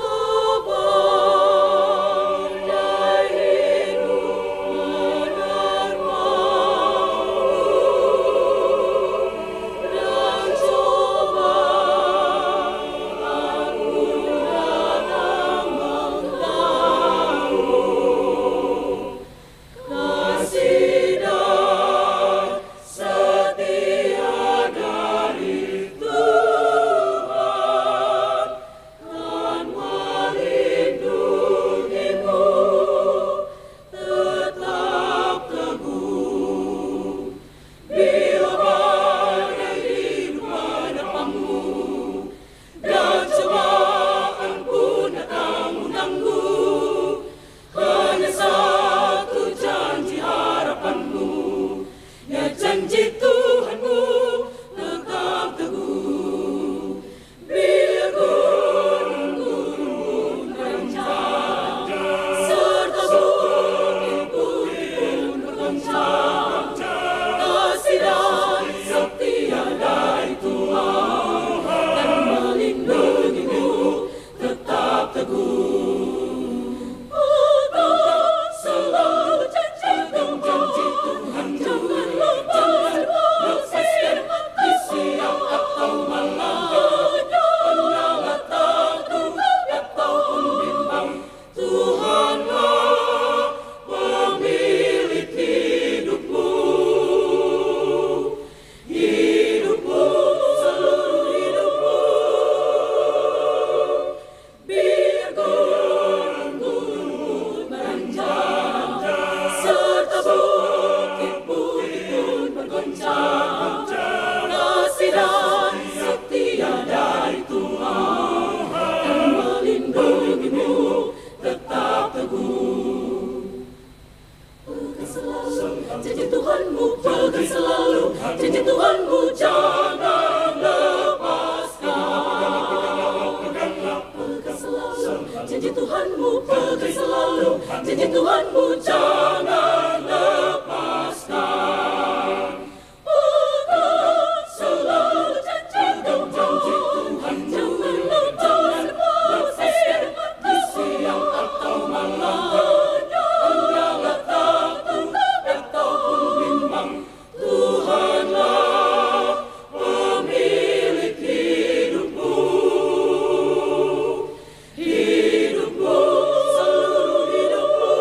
janji Tuhanmu jangan lepaskan. Pegang selalu, janji Tuhanmu pegang selalu, janji Tuhanmu jangan lepaskan. Pegang selalu janji Tuhan, jangan lepaskan di siang atau malam. Janganlah takut ataupun bimbang, Tuhanlah pemilik hidupmu. Hidupmu, seluruh hidupmu,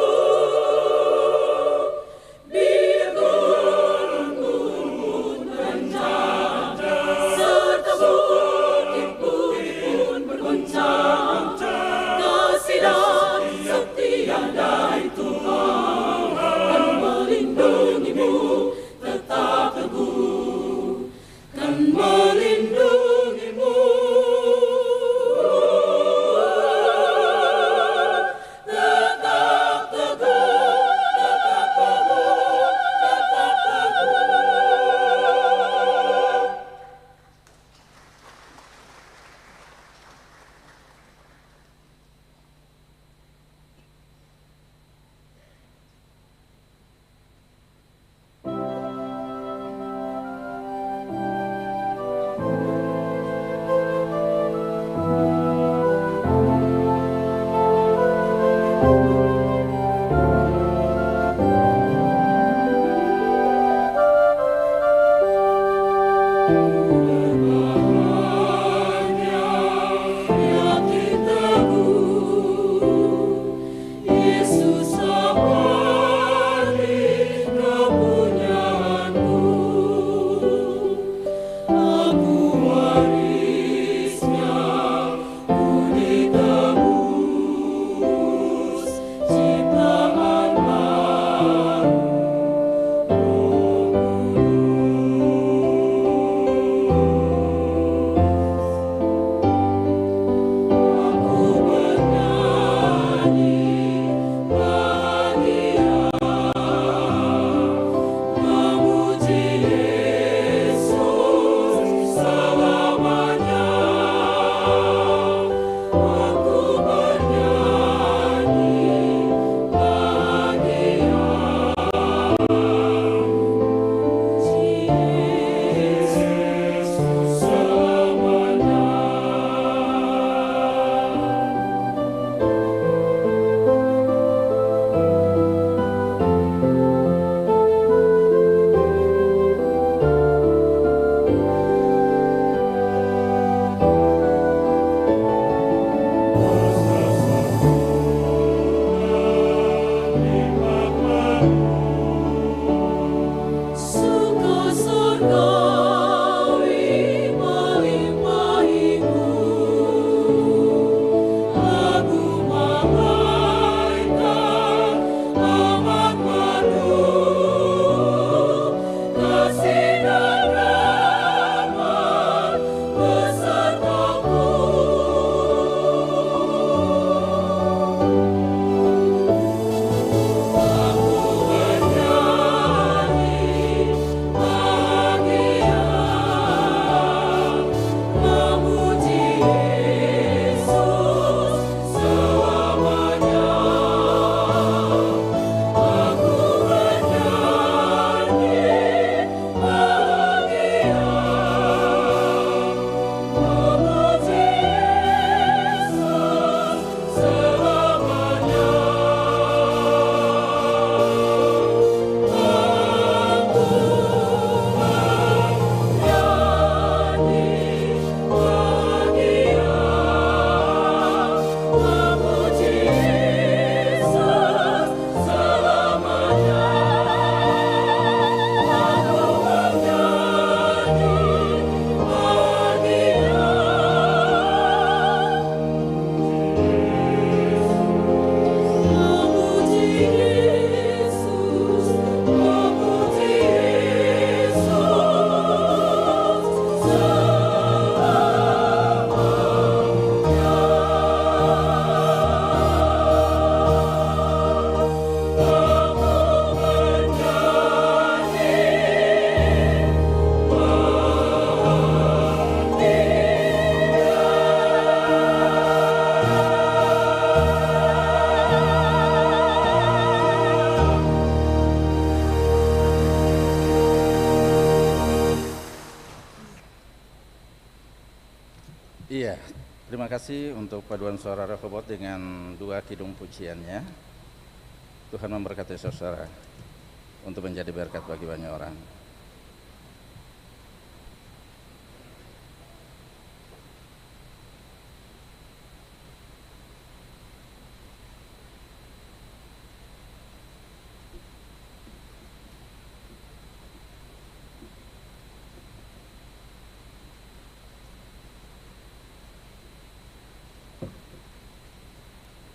Terima kasih untuk paduan suara Rehoboth dengan dua kidung pujiannya. Tuhan memberkati saudara untuk menjadi berkat bagi banyak orang.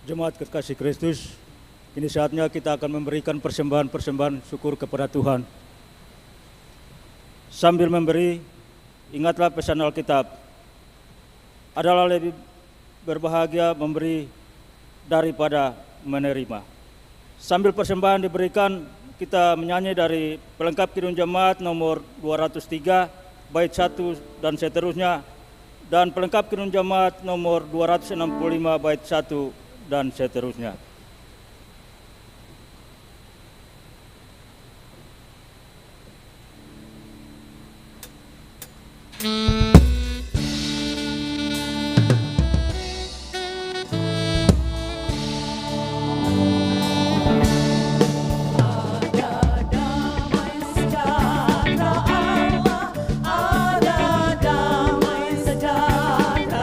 Jemaat kekasih Kristus, ini saatnya kita akan memberikan persembahan-persembahan syukur kepada Tuhan. Sambil memberi, ingatlah pesan Alkitab, adalah lebih berbahagia memberi daripada menerima. Sambil persembahan diberikan, kita menyanyi dari pelengkap kidung jemaat nomor 203, bait 1 dan seterusnya, dan pelengkap kidung jemaat nomor 265, bait 1 dan seterusnya. Ada damai sejahtera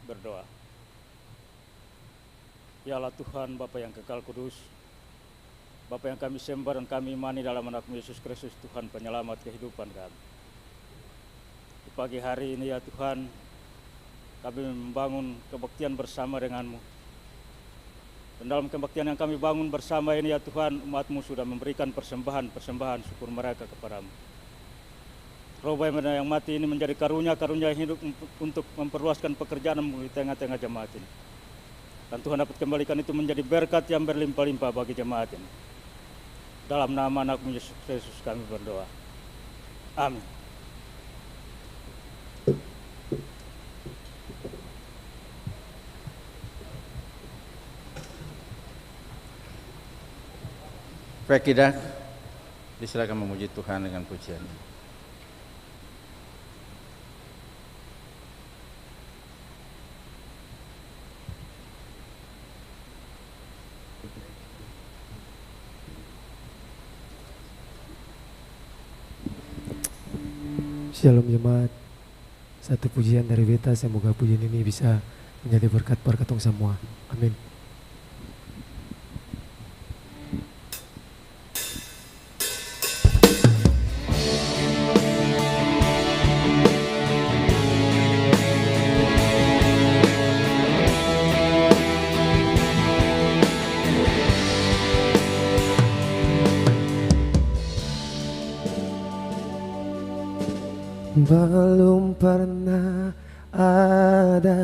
berdoa. Ya Allah Tuhan, Bapa yang kekal kudus, Bapa yang kami sembah dan kami imani dalam anak-Mu Yesus Kristus, Tuhan penyelamat kehidupan kami. Di pagi hari ini ya Tuhan, kami membangun kebaktian bersama dengan-Mu. Dan dalam kebaktian yang kami bangun bersama ini ya Tuhan, umat-Mu sudah memberikan persembahan syukur mereka kepadamu. Roh yang mati ini menjadi karunia-karunia yang hidup untuk memperluaskan pekerjaan-Mu di tengah-tengah jemaat ini. Dan Tuhan dapat kembalikan itu menjadi berkat yang berlimpah-limpah bagi jemaat ini. Dalam nama anak-Mu Yesus Kristus kami berdoa. Amin. Baik, kita disilakan memuji Tuhan dengan pujian. Shalom jemaat. Satu pujian dari beta, semoga pujian ini bisa menjadi berkat untuk semua. Amin. Belum pernah ada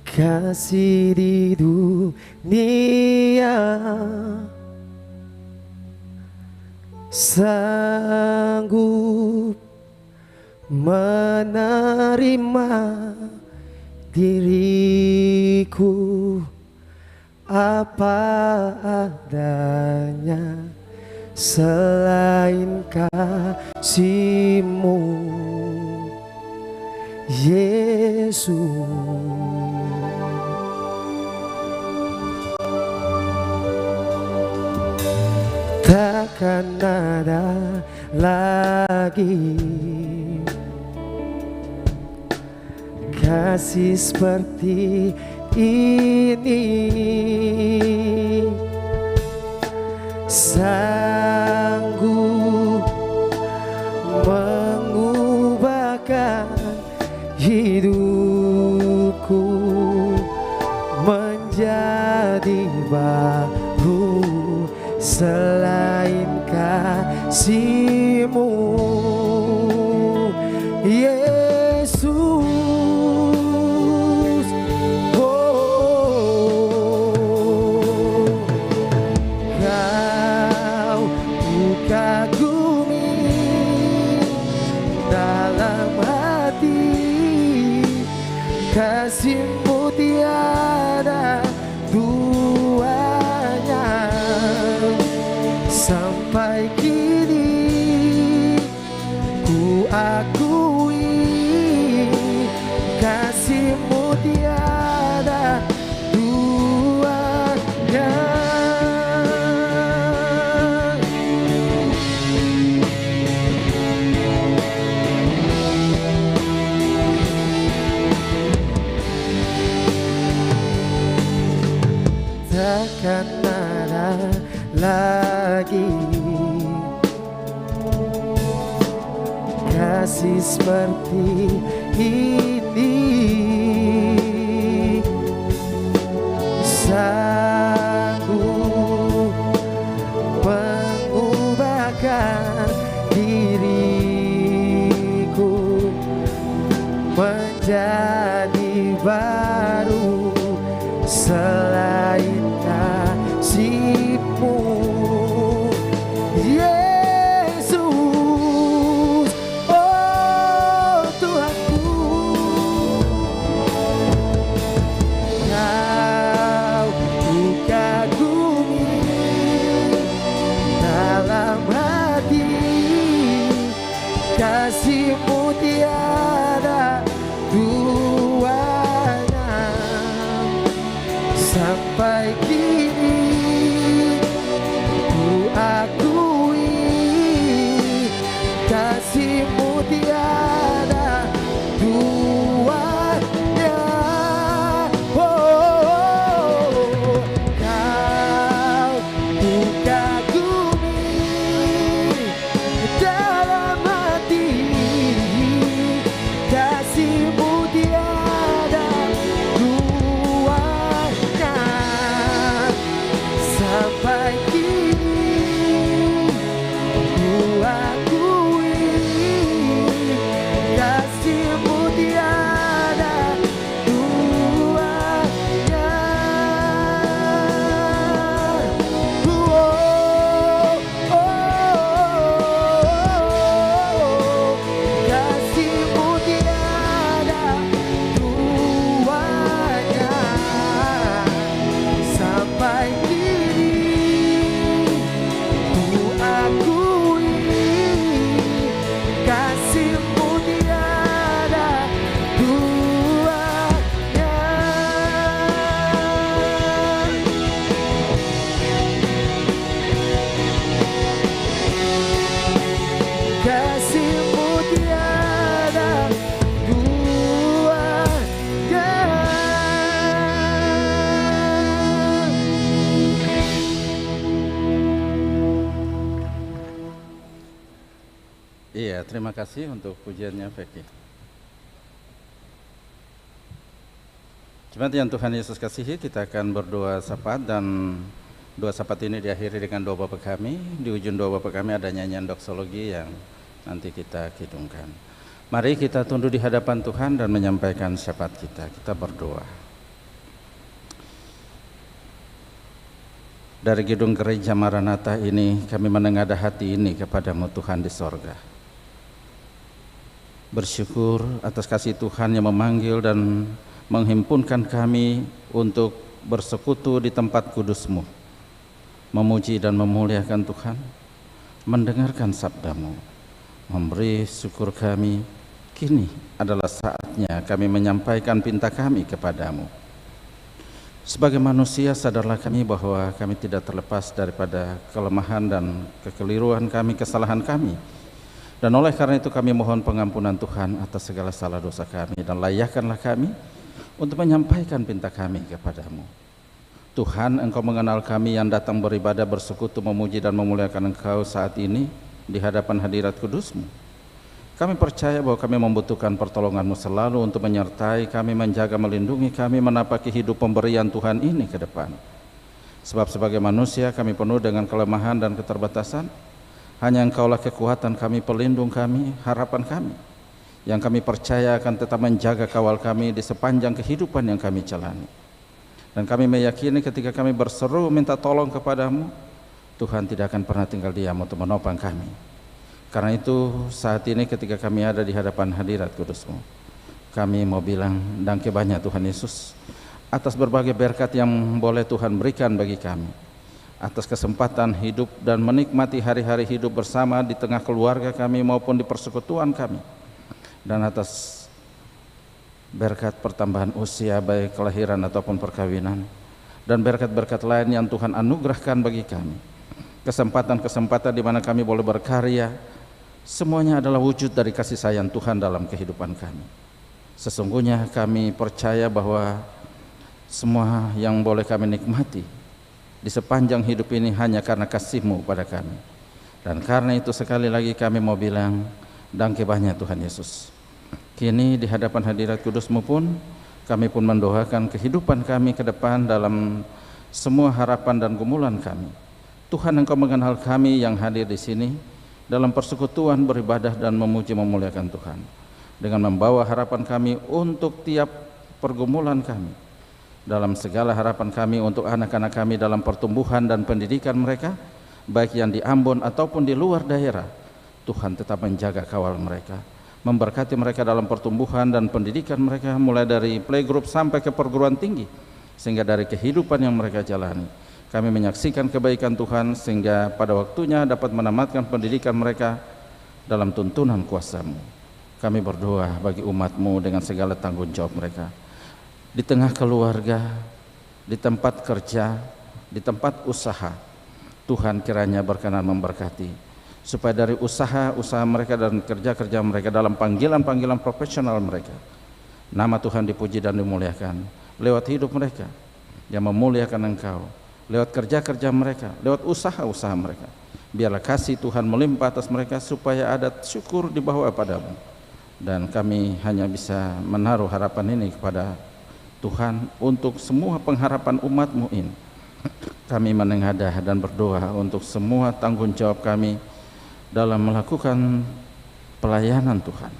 kasih di dunia sanggup menerima diriku apa adanya. Selain kasih-Mu, Yesus, takkan ada lagi kasih seperti ini. Sanggup mengubahkan hidupku menjadi baru. Selain kasih-Mu, Yesus. Kasih-Mu tiada duanya. Sampai kini ku akui kasih-Mu tiada duanya. Takkan ada lagi kasih seperti ini. Sanggup mengubahkan diriku menjadi baru. Selain kasih-Mu, Yesus, oh Tuhanku, Kau ku kagumi dalam hati. Kasih-Mu tiada duanya. Sampai terima kasih untuk pujiannya Vicky. Jemaat yang Tuhan Yesus kasihi, kita akan berdoa syafaat dan doa syafaat ini diakhiri dengan doa Bapa kami. Di ujung doa Bapa kami ada nyanyian doksologi yang nanti kita kidungkan. Mari kita tunduk di hadapan Tuhan dan menyampaikan syafaat kita. Kita berdoa. Dari gedung gereja Maranatha ini kami menengadah hati ini kepadamu Tuhan di sorga. Bersyukur atas kasih Tuhan yang memanggil dan menghimpunkan kami untuk bersekutu di tempat kudus-Mu, memuji dan memuliakan Tuhan, mendengarkan sabda-Mu, memberi syukur kami. Kini adalah saatnya kami menyampaikan pinta kami kepadamu. Sebagai manusia sadarlah kami bahwa kami tidak terlepas daripada kelemahan dan kekeliruan kami, kesalahan kami. Dan oleh karena itu kami mohon pengampunan Tuhan atas segala salah dosa kami, dan layakkanlah kami untuk menyampaikan pinta kami kepadamu. Tuhan, Engkau mengenal kami yang datang beribadah, bersekutu, memuji dan memuliakan Engkau saat ini di hadapan hadirat kudus-Mu. Kami percaya bahwa kami membutuhkan pertolongan-Mu selalu untuk menyertai kami, menjaga, melindungi kami, menapaki hidup pemberian Tuhan ini ke depan. Sebab sebagai manusia kami penuh dengan kelemahan dan keterbatasan. Hanya Engkaulah kekuatan kami, pelindung kami, harapan kami, yang kami percaya akan tetap menjaga kawal kami di sepanjang kehidupan yang kami jalani. Dan kami meyakini ketika kami berseru minta tolong kepadamu, Tuhan tidak akan pernah tinggal diam untuk menopang kami. Karena itu saat ini ketika kami ada di hadapan hadirat kudus-Mu, kami mau bilang dangke banyak Tuhan Yesus atas berbagai berkat yang boleh Tuhan berikan bagi kami, atas kesempatan hidup dan menikmati hari-hari hidup bersama di tengah keluarga kami maupun di persekutuan kami, dan atas berkat pertambahan usia baik kelahiran ataupun perkawinan, dan berkat-berkat lain yang Tuhan anugerahkan bagi kami, kesempatan-kesempatan di mana kami boleh berkarya, semuanya adalah wujud dari kasih sayang Tuhan dalam kehidupan kami. Sesungguhnya kami percaya bahwa semua yang boleh kami nikmati di sepanjang hidup ini hanya karena kasih-Mu pada kami. Dan karena itu sekali lagi kami mau bilang dangke banyak Tuhan Yesus. Kini di hadapan hadirat kudus-Mu pun kami pun mendoakan kehidupan kami ke depan dalam semua harapan dan gumulan kami. Tuhan, Engkau mengenal kami yang hadir di sini dalam persekutuan beribadah dan memuji memuliakan Tuhan, dengan membawa harapan kami untuk tiap pergumulan kami, dalam segala harapan kami untuk anak-anak kami dalam pertumbuhan dan pendidikan mereka, baik yang di Ambon ataupun di luar daerah. Tuhan tetap menjaga kawal mereka, memberkati mereka dalam pertumbuhan dan pendidikan mereka, mulai dari playgroup sampai ke perguruan tinggi, sehingga dari kehidupan yang mereka jalani kami menyaksikan kebaikan Tuhan, sehingga pada waktunya dapat menamatkan pendidikan mereka dalam tuntunan kuasa-Mu. Kami berdoa bagi umat-Mu dengan segala tanggung jawab mereka, di tengah keluarga, di tempat kerja, di tempat usaha. Tuhan kiranya berkenan memberkati, supaya dari usaha-usaha mereka dan kerja-kerja mereka, dalam panggilan-panggilan profesional mereka, nama Tuhan dipuji dan dimuliakan lewat hidup mereka yang memuliakan Engkau, lewat kerja-kerja mereka, lewat usaha-usaha mereka. Biarlah kasih Tuhan melimpah atas mereka, supaya ada syukur dibawa padamu. Dan kami hanya bisa menaruh harapan ini kepada Tuhan untuk semua pengharapan umat-Mu ini. Kami menengadah dan berdoa untuk semua tanggung jawab kami dalam melakukan pelayanan Tuhan,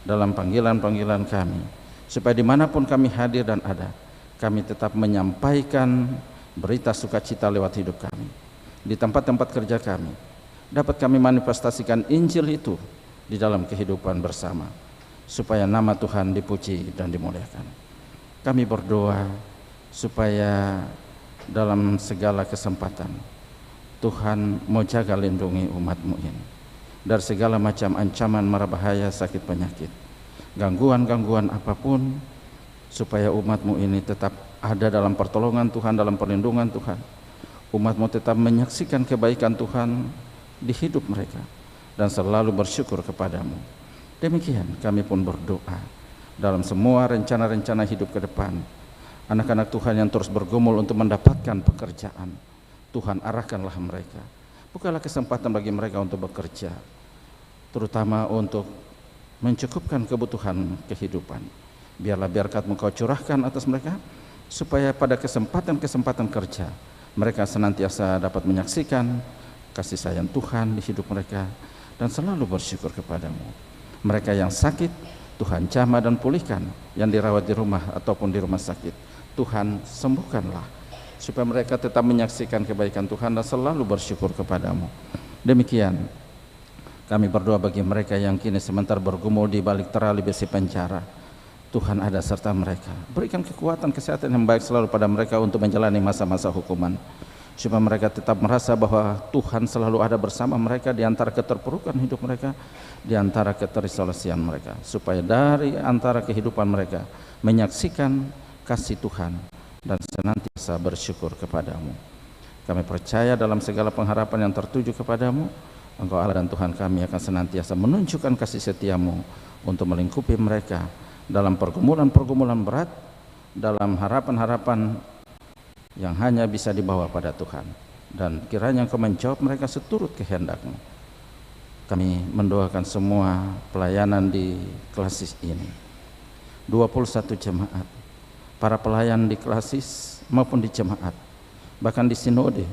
dalam panggilan-panggilan kami, supaya dimanapun kami hadir dan ada, kami tetap menyampaikan berita sukacita lewat hidup kami. Di tempat-tempat kerja kami, dapat kami manifestasikan Injil itu di dalam kehidupan bersama, supaya nama Tuhan dipuji dan dimuliakan. Kami berdoa supaya dalam segala kesempatan Tuhan mau jaga lindungi umat-Mu ini dari segala macam ancaman mara bahaya, sakit penyakit, gangguan-gangguan apapun, supaya umat-Mu ini tetap ada dalam pertolongan Tuhan, dalam perlindungan Tuhan. Umat-Mu tetap menyaksikan kebaikan Tuhan di hidup mereka dan selalu bersyukur kepadamu. Demikian kami pun berdoa dalam semua rencana-rencana hidup ke depan. Anak-anak Tuhan yang terus bergumul untuk mendapatkan pekerjaan, Tuhan arahkanlah mereka. Bukalah kesempatan bagi mereka untuk bekerja. terutama untuk mencukupkan kebutuhan kehidupan. Biarlah berkat-Mu Kau curahkan atas mereka, supaya pada kesempatan-kesempatan kerja mereka senantiasa dapat menyaksikan kasih sayang Tuhan di hidup mereka dan selalu bersyukur kepadamu. Mereka yang sakit, Tuhan jamah dan pulihkan. Yang dirawat di rumah ataupun di rumah sakit, Tuhan sembuhkanlah, supaya mereka tetap menyaksikan kebaikan Tuhan dan selalu bersyukur kepadamu. Demikian kami berdoa bagi mereka yang kini sebentar bergumul di balik terali besi penjara. Tuhan ada serta mereka. Berikan kekuatan kesehatan yang baik selalu pada mereka untuk menjalani masa-masa hukuman, supaya mereka tetap merasa bahwa Tuhan selalu ada bersama mereka di antara keterpurukan hidup mereka, di antara keterisolasian mereka, supaya dari antara kehidupan mereka menyaksikan kasih Tuhan dan senantiasa bersyukur kepadamu. Kami percaya dalam segala pengharapan yang tertuju kepadamu, Engkau Allah dan Tuhan kami akan senantiasa menunjukkan kasih setia-Mu untuk melingkupi mereka dalam pergumulan-pergumulan berat, dalam harapan-harapan yang hanya bisa dibawa pada Tuhan. Dan kiranya Engkau menjawab mereka seturut kehendak-Mu. Kami mendoakan semua pelayanan di klasis ini, 21 jemaat, para pelayan di klasis maupun di jemaat, bahkan di sinode.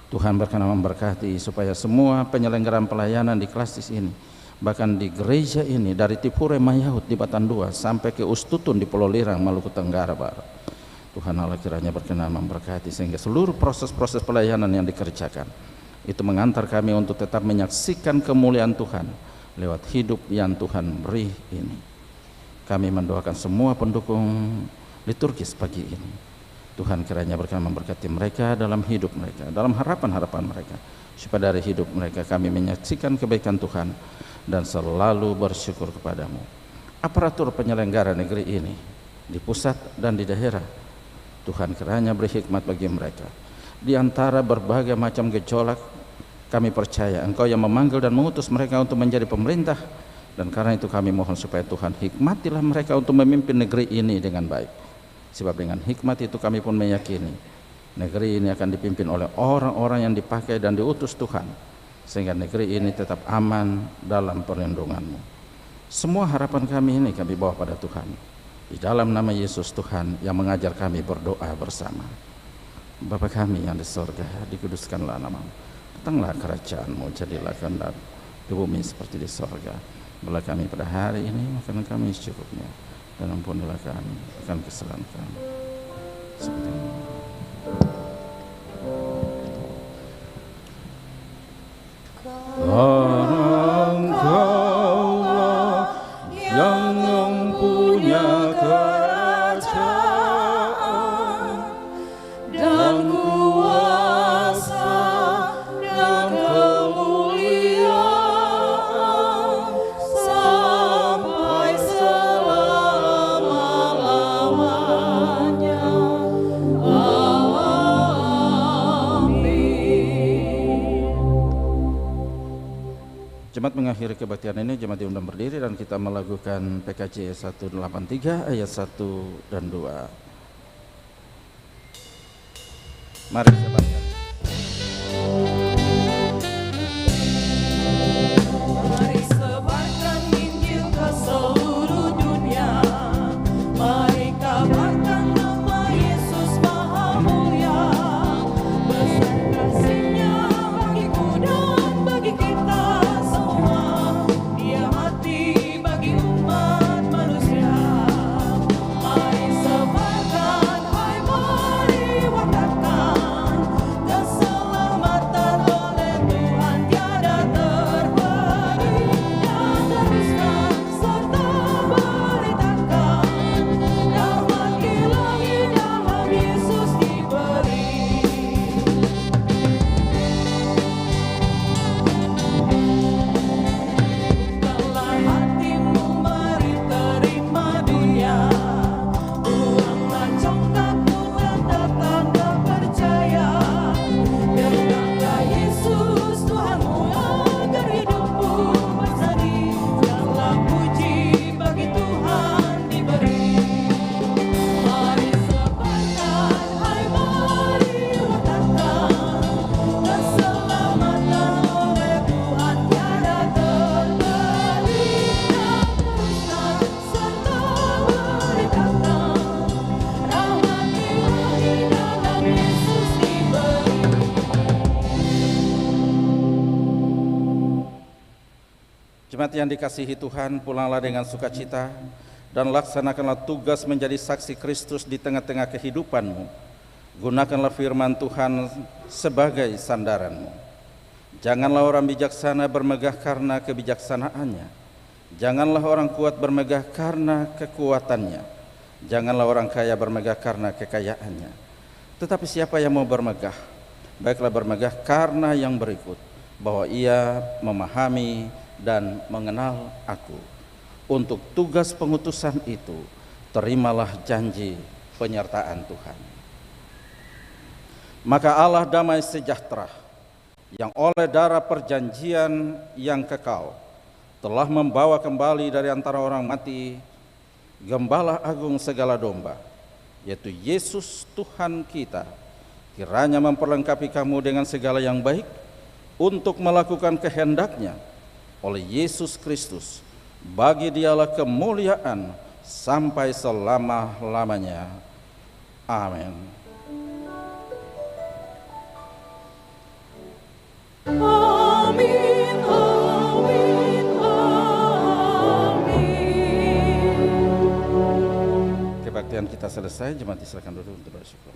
Tuhan berkenan memberkati supaya semua penyelenggaraan pelayanan di klasis ini, bahkan di gereja ini, dari Tipure Mayahut di Batandua sampai ke Ustutun di Pulau Lirang, Maluku Tenggara Barat, Tuhan Allah kiranya berkenan memberkati sehingga seluruh proses-proses pelayanan yang dikerjakan itu mengantar kami untuk tetap menyaksikan kemuliaan Tuhan lewat hidup yang Tuhan beri ini. Kami mendoakan semua pendukung liturgis pagi ini, Tuhan kiranya berkenan memberkati mereka dalam hidup mereka, dalam harapan-harapan mereka, supaya dari hidup mereka kami menyaksikan kebaikan Tuhan dan selalu bersyukur kepadamu. Aparatur penyelenggara negeri ini di pusat dan di daerah, Tuhan kiranya beri hikmat bagi mereka. Di antara berbagai macam gejolak, kami percaya Engkau yang memanggil dan mengutus mereka untuk menjadi pemerintah, dan karena itu kami mohon supaya Tuhan hikmatilah mereka untuk memimpin negeri ini dengan baik. Sebab dengan hikmat itu kami pun meyakini negeri ini akan dipimpin oleh orang-orang yang dipakai dan diutus Tuhan, sehingga negeri ini tetap aman dalam perlindungan-Mu. Semua harapan kami ini kami bawa pada Tuhan, di dalam nama Yesus Tuhan yang mengajar kami berdoa bersama. Bapa kami yang di sorga, dikuduskanlah nama-Mu, datanglah kerajaan-Mu, jadilah kehendak di bumi seperti di sorga. Berilah kami pada hari ini makanan kami secukupnya, dan ampunilah kami akan kesalahan kami seperti ini. Engkaulah yang mempunyai kerajaan dan kuasa dan kemuliaan sampai selama-lamanya. Jemaat mengakhiri kebaktian ini, jemaat diundang berdiri dan kita melakukan PKJ 183 ayat 1 dan 2. Mari sebarkan. Mari sebarkan Injil ke seluruh dunia. Mari kabarkan nama Yesus Maha Mulia. Besar kasih-Nya bagiku dan bagi kita semua. Dia mati bagi umat manusia. Mari sebarkan, hai mari wartakan jemaat yang dikasihi Tuhan, pulanglah dengan sukacita dan laksanakanlah tugas menjadi saksi Kristus di tengah-tengah kehidupanmu. Gunakanlah firman Tuhan sebagai sandaranmu. Janganlah orang bijaksana bermegah karena kebijaksanaannya. Janganlah orang kuat bermegah karena kekuatannya. Janganlah orang kaya bermegah karena kekayaannya. Tetapi siapa yang mau bermegah, baiklah bermegah karena yang berikut, bahwa ia memahami dan mengenal aku. Untuk tugas pengutusan itu, terimalah janji penyertaan Tuhan. Maka Allah damai sejahtera, yang oleh darah perjanjian yang kekal, telah membawa kembali dari antara orang mati Gembala Agung segala domba, yaitu Yesus Tuhan kita, kiranya memperlengkapi kamu dengan segala yang baik untuk melakukan kehendak-Nya oleh Yesus Kristus. Bagi Dialah kemuliaan sampai selama-lamanya. Amin. Amin, amin, amin. Kebaktian kita selesai, jemaat silakan duduk untuk bersyukur.